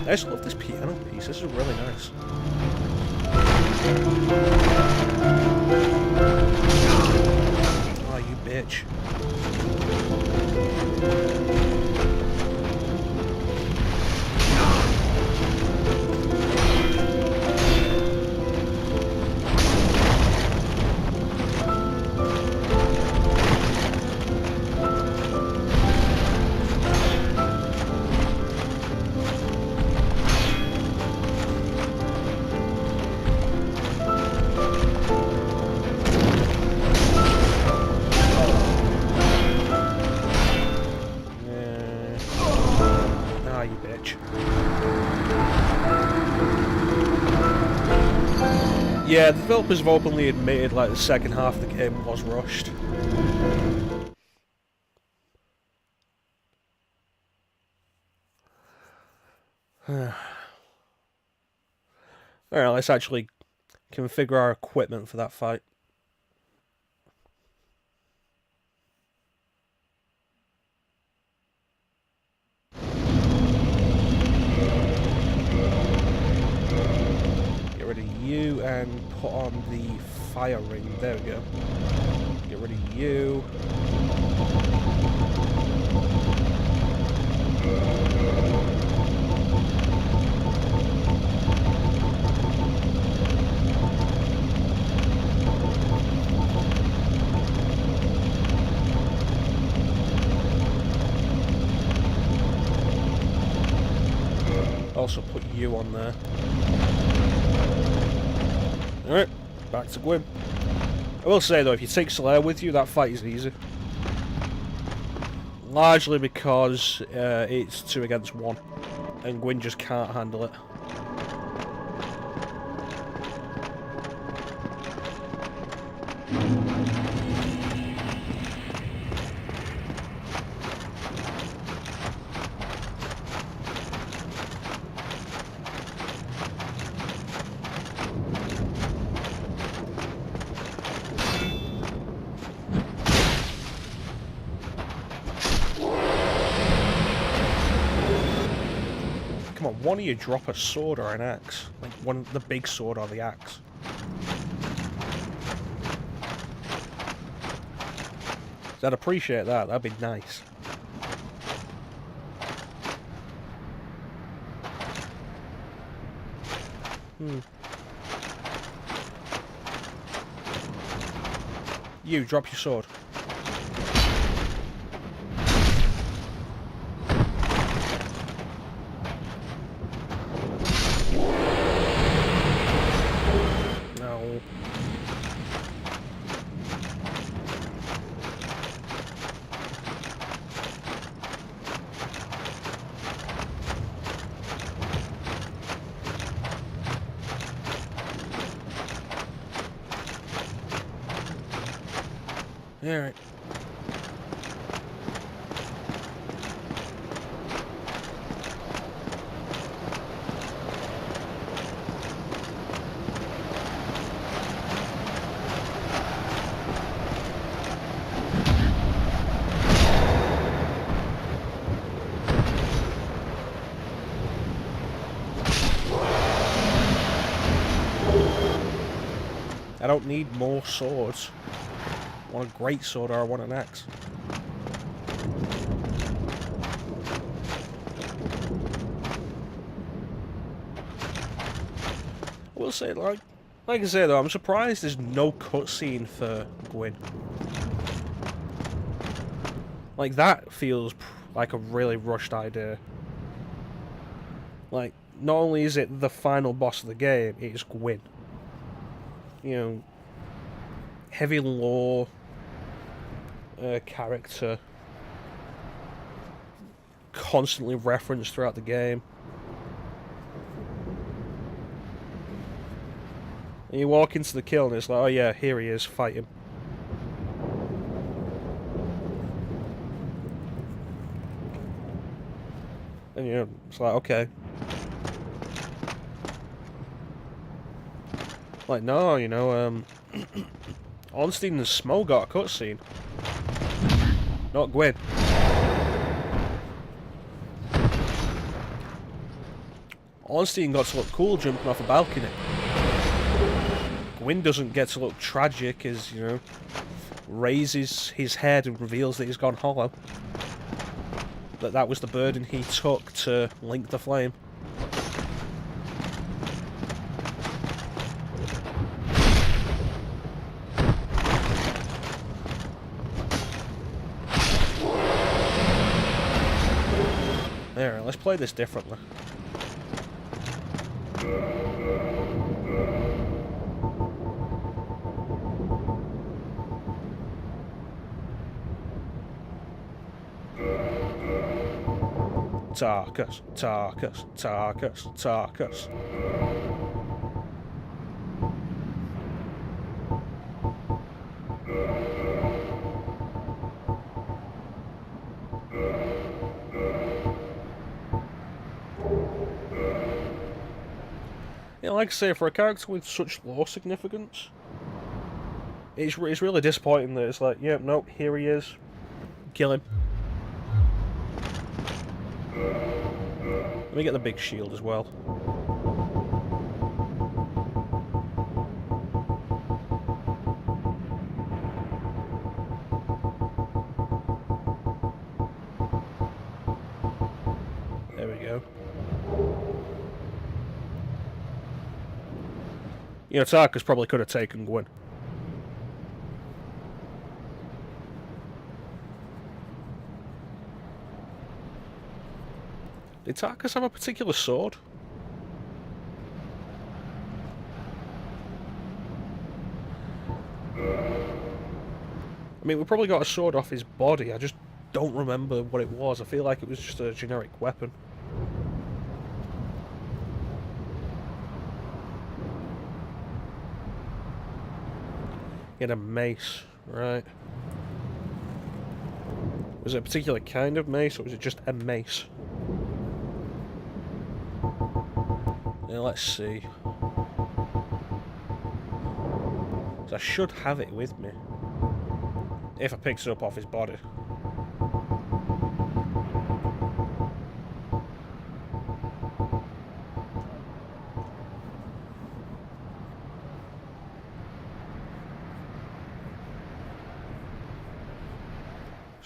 I just love this piano piece. This is really nice. Oh, you bitch. Yeah, the developers have openly admitted like the second half of the game was rushed. Alright, let's actually configure our equipment for that fight. You and put on the fire ring. There we go. Get rid of you. Also put you on there. Alright, back to Gwyn. I will say though, if you take Slayer with you, that fight is easy. Largely because it's 2 against 1, and Gwyn just can't handle it. Come on, one of you drop a sword or an axe. Like the big sword or the axe. So I'd appreciate that. That'd be nice. You, drop your sword. No. Alright. I don't need more swords. I want a great sword or I want an axe. I will say, like I say though, I'm surprised there's no cutscene for Gwyn. Like, that feels like a really rushed idea. Like, not only is it the final boss of the game, it's Gwyn. You know, heavy lore character, constantly referenced throughout the game. And you walk into the kill and it's like, oh yeah, here he is, fight him. And you know, it's like, okay. Like, no, you know, Ornstein and Smo got a cutscene. Not Gwyn. Ornstein got to look cool jumping off a balcony. Gwyn doesn't get to look tragic as, you know, raises his head and reveals that he's gone hollow. That was the burden he took to link the flame. There, let's play this differently. Tarkus, Tarkus, Tarkus, Tarkus. Yeah, like I say, for a character with such lore significance, it's really disappointing that it's like, yeah, nope, here he is, kill him. Let me get the big shield as well. There we go. You know, Tarkus probably could have taken Gwyn. Did Tarkus have a particular sword? I mean, we probably got a sword off his body, I just don't remember what it was. I feel like it was just a generic weapon. He had a mace, right. Was it a particular kind of mace, or was it just a mace? Yeah, let's see. So I should have it with me. If I picked it up off his body.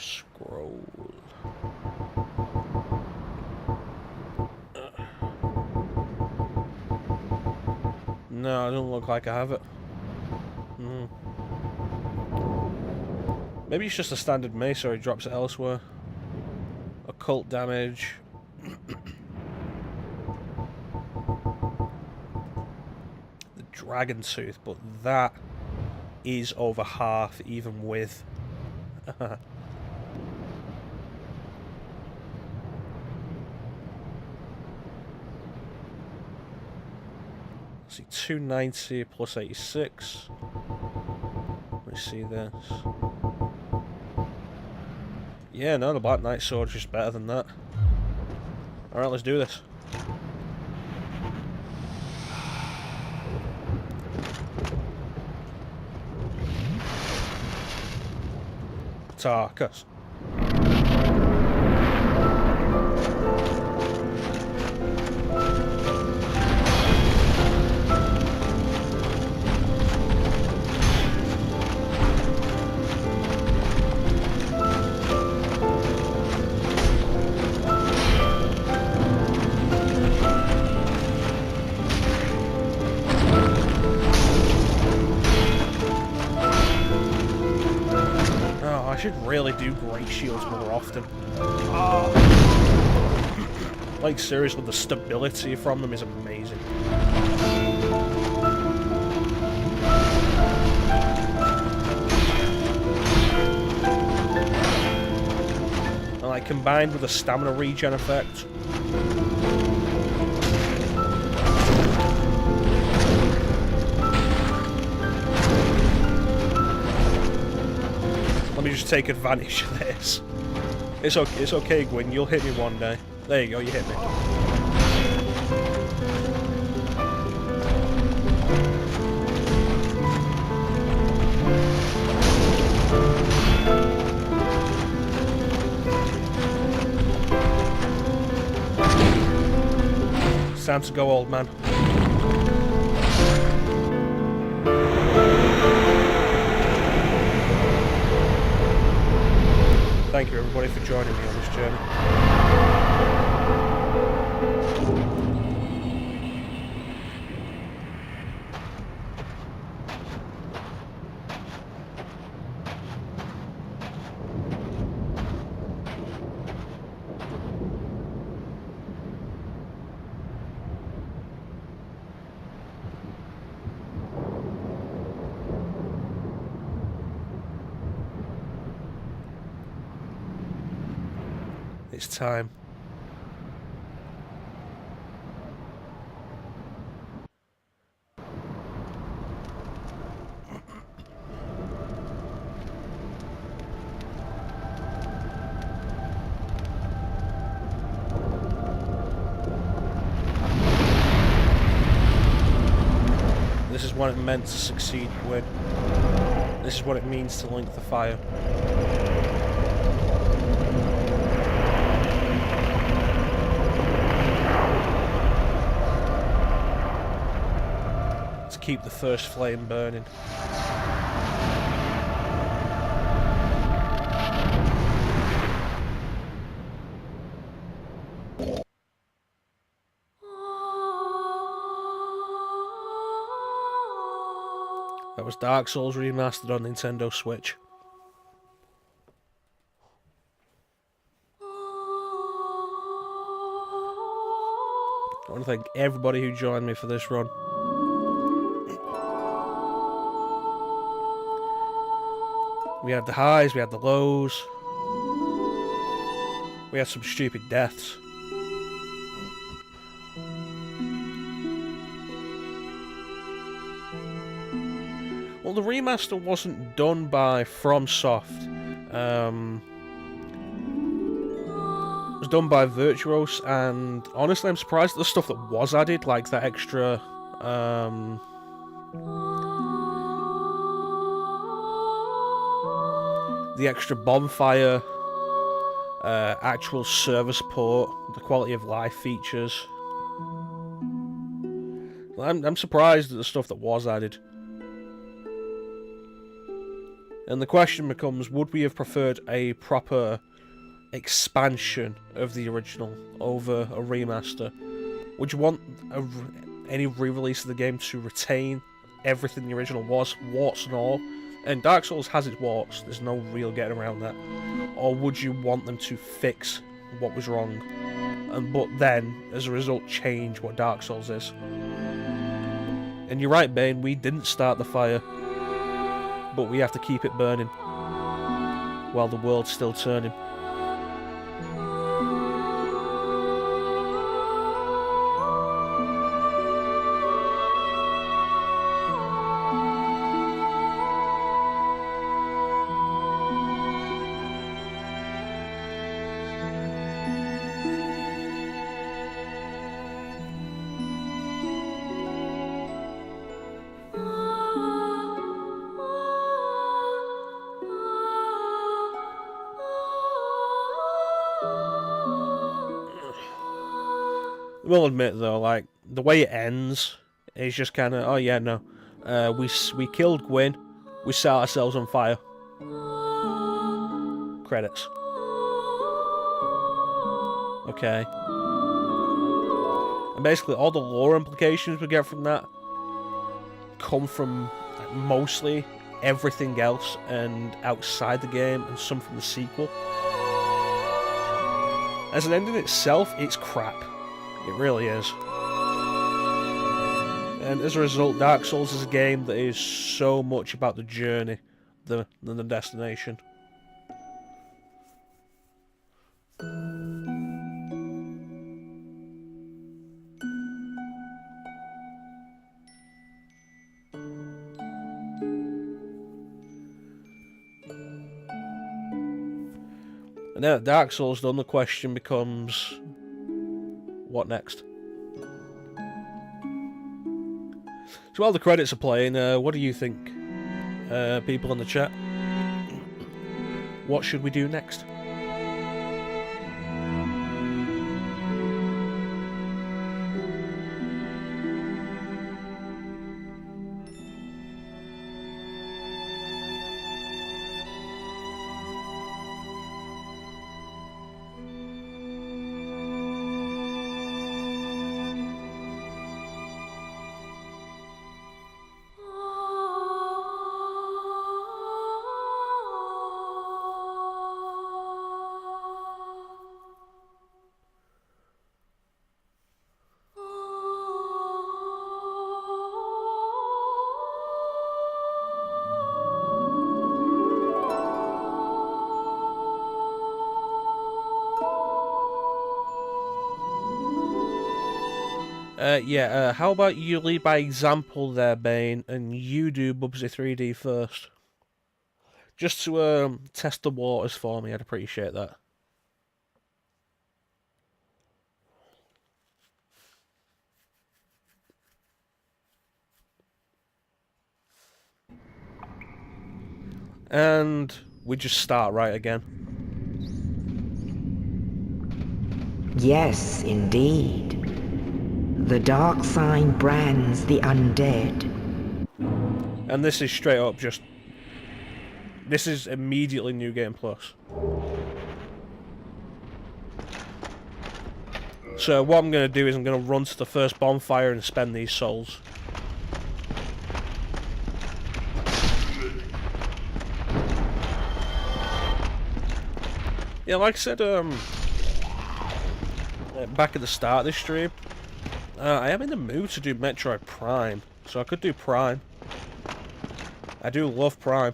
Scroll. No, it doesn't look like I have it. Maybe it's just a standard mace, or he drops it elsewhere. Occult damage. The dragon tooth, but that is over half, even with. See, 290 plus 86. Let me see this. Yeah, no, the Black Knight sword's just better than that. Alright, let's do this. Tarkus. I should really do great shields more often. Like, seriously, the stability from them is amazing. And, like, combined with the stamina regen effect. Let me just take advantage of this. It's okay, Gwyn. You'll hit me one day. There you go. You hit me. It's time to go, old man. Thank you, everybody, for joining me on this journey. It's time. This is what it meant to succeed with. This is what it means to link the fire. Keep the first flame burning. That was Dark Souls Remastered on Nintendo Switch. I want to thank everybody who joined me for this run. We had the highs, we had the lows. We had some stupid deaths. Well, the remaster wasn't done by FromSoft. It was done by Virtuos, and honestly, I'm surprised at the stuff that was added, like that extra the extra bonfire, actual server support, the quality of life features. I'm surprised at the stuff that was added. And the question becomes, would we have preferred a proper expansion of the original over a remaster? Would you want any re-release of the game to retain everything the original was, warts and all? And Dark Souls has its warts, there's no real getting around that. Or would you want them to fix what was wrong, but then, as a result, change what Dark Souls is? And you're right, Bane, we didn't start the fire, but we have to keep it burning while the world's still turning. We'll admit though, like, the way it ends is just kind of, oh yeah, no, we killed Gwyn, we set ourselves on fire. Credits. Okay. And basically all the lore implications we get from that come from mostly everything else and outside the game, and some from the sequel. As an ending itself, it's crap. It really is. And as a result, Dark Souls is a game that is so much about the journey than the destination. And now that Dark Souls done, the question becomes, what next? So while the credits are playing, what do you think, people in the chat? What should we do next? How about you lead by example there, Bane, and you do Bubsy 3D first? Just to test the waters for me, I'd appreciate that. And we just start right again. Yes, indeed. The dark sign brands the undead. And this is straight up just... This is immediately New Game Plus. So what I'm going to do is I'm going to run to the first bonfire and spend these souls. Yeah, like I said, back at the start of this stream, I am in the mood to do Metroid Prime, so I could do Prime. I do love Prime.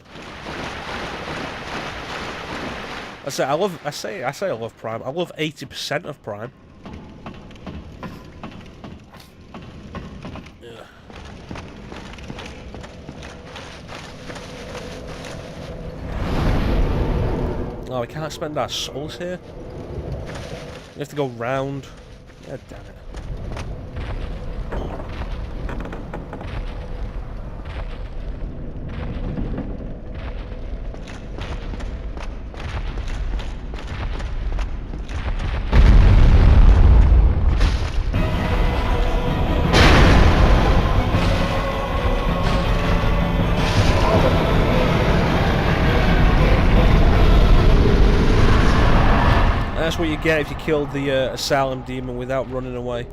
I say I love Prime. I love 80% of Prime. Yeah. Oh, we can't spend our souls here. We have to go round. Yeah, damn it. That's what you get if you kill the Asylum Demon without running away.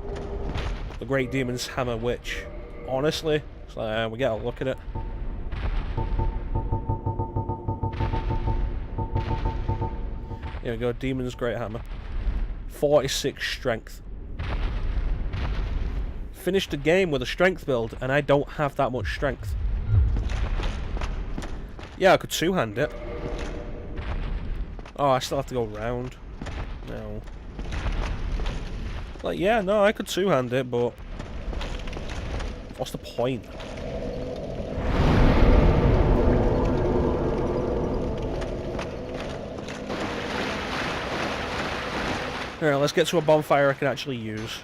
The Great Demon's Hammer Witch. Honestly, it's like, we gotta look at it. Here we go, Demon's Great Hammer. 46 strength. Finished the game with a strength build, and I don't have that much strength. Yeah, I could two-hand it. Oh, I still have to go round. No. Like, yeah, no, I could two-hand it, but... what's the point? Alright, let's get to a bonfire I can actually use.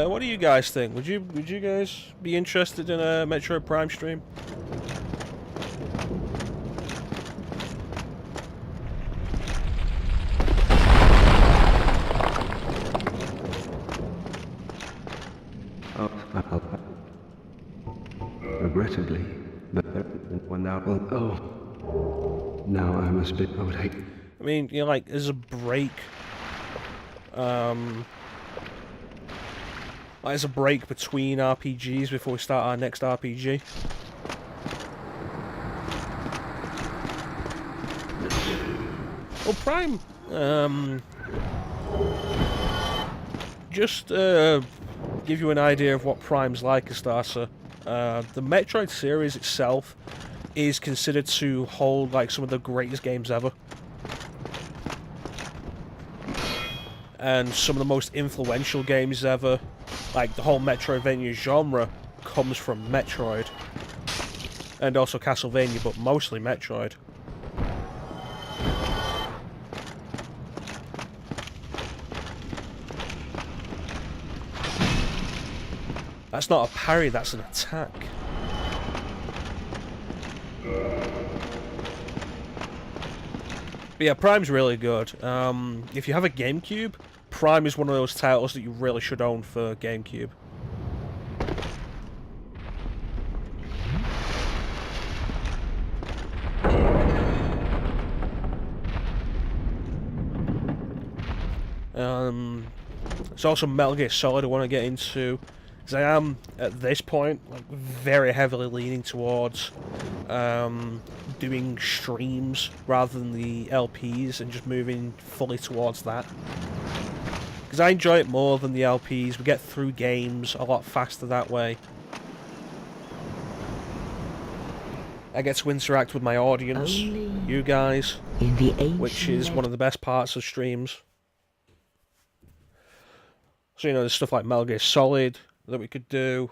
What do you guys think? Would you guys be interested in a Metroid Prime stream? Regrettably, but when now, oh, now I must be. I would hate. I mean, you know, like, there's a break. There's a break between RPGs before we start our next RPG. Well, Prime, just give you an idea of what Prime's like, Astasa. The Metroid series itself is considered to hold like some of the greatest games ever. And some of the most influential games ever. Like, the whole Metroidvania genre comes from Metroid. And also Castlevania, but mostly Metroid. That's not a parry, that's an attack. But yeah, Prime's really good. If you have a GameCube, Prime is one of those titles that you really should own for GameCube. There's also Metal Gear Solid I want to get into, because I am, at this point, like, very heavily leaning towards doing streams rather than the LPs and just moving fully towards that. Because I enjoy it more than the LPs. We get through games a lot faster that way. I get to interact with my audience, you guys, which is one of the best parts of streams. So, you know, there's stuff like Metal Gear Solid that we could do,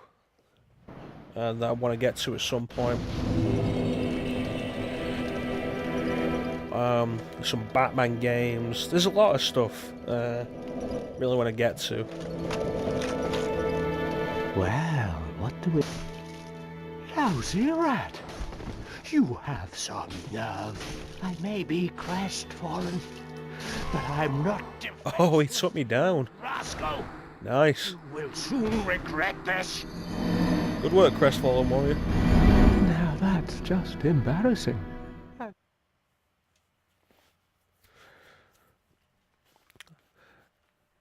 and that I want to get to at some point. Some Batman games. There's a lot of stuff really want to get to. Well, what do we... Lousy rat! You have some nerve. I may be crestfallen, but I'm not... Oh, he took me down. Rascal! Nice. You will soon regret this. Good work, crestfallen warrior. Now that's just embarrassing.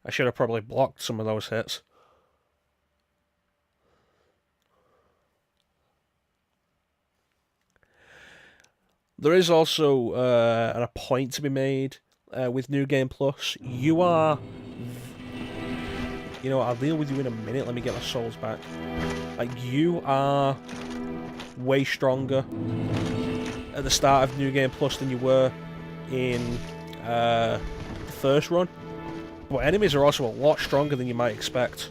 I should have probably blocked some of those hits. There is also a point to be made with New Game Plus. You are... You know, I'll deal with you in a minute. Let me get my souls back. Like, you are way stronger at the start of New Game Plus than you were in the first run. But enemies are also a lot stronger than you might expect.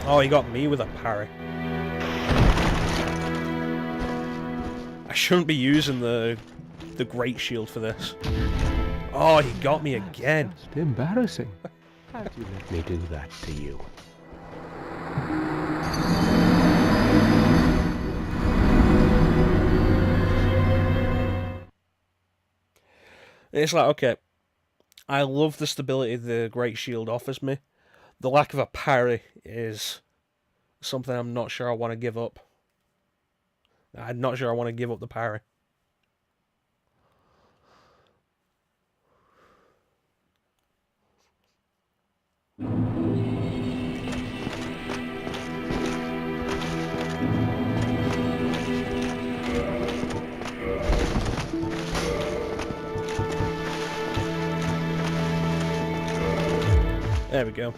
Oh, he got me with a parry. shouldn't be using the Great Shield for this. Oh, he got me again. That's just embarrassing. How'd you let me do that to you? It's like, okay, I love the stability the Great Shield offers me. The lack of a parry is something I'm not sure I want to give up. I'm not sure I want to give up the parry. There we go.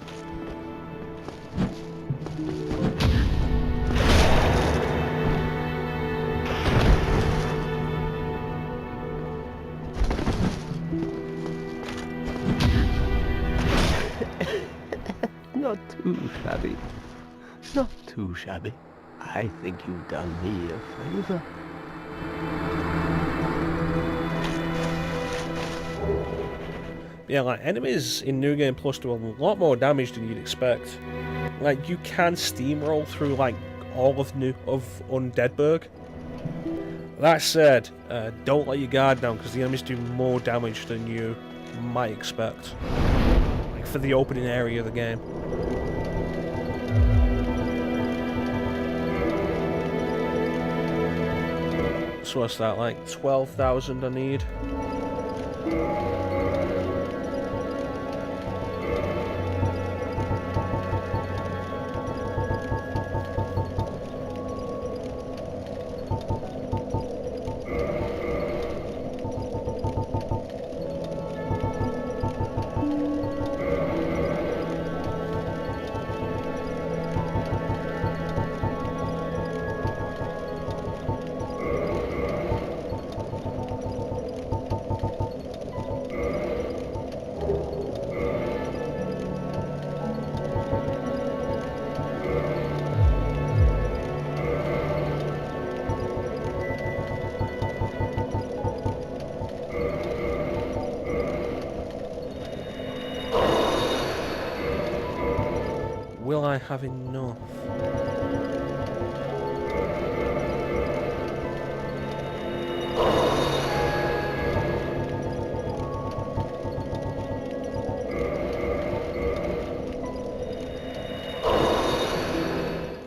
Not too shabby. Not too shabby. I think you've done me a favor. Yeah, like, enemies in New Game Plus do a lot more damage than you'd expect. Like, you can steamroll through, like, all of Undeadburg. That said, don't let your guard down, because the enemies do more damage than you might expect. Like, for the opening area of the game. So what's that, like 12,000 I need? Will I have enough?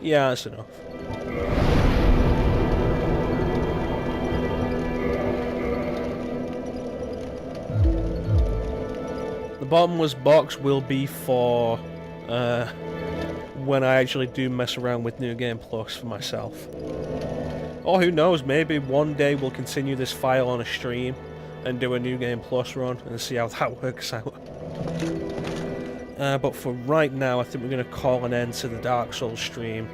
Yeah, that's enough. The bottomless box will be for when I actually do mess around with New Game Plus for myself. Or who knows, maybe one day we'll continue this file on a stream and do a New Game Plus run and see how that works out. But for right now, I think we're going to call an end to the Dark Souls stream.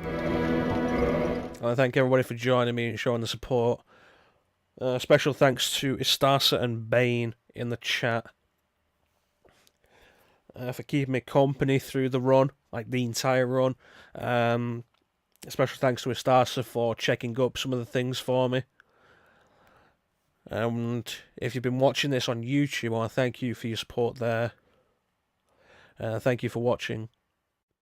I thank everybody for joining me and showing the support. Special thanks to Istasa and Bane in the chat for keeping me company through the run, like the entire run. Special thanks to Istasa for checking up some of the things for me. And if you've been watching this on YouTube, I want to thank you for your support there. Thank you for watching.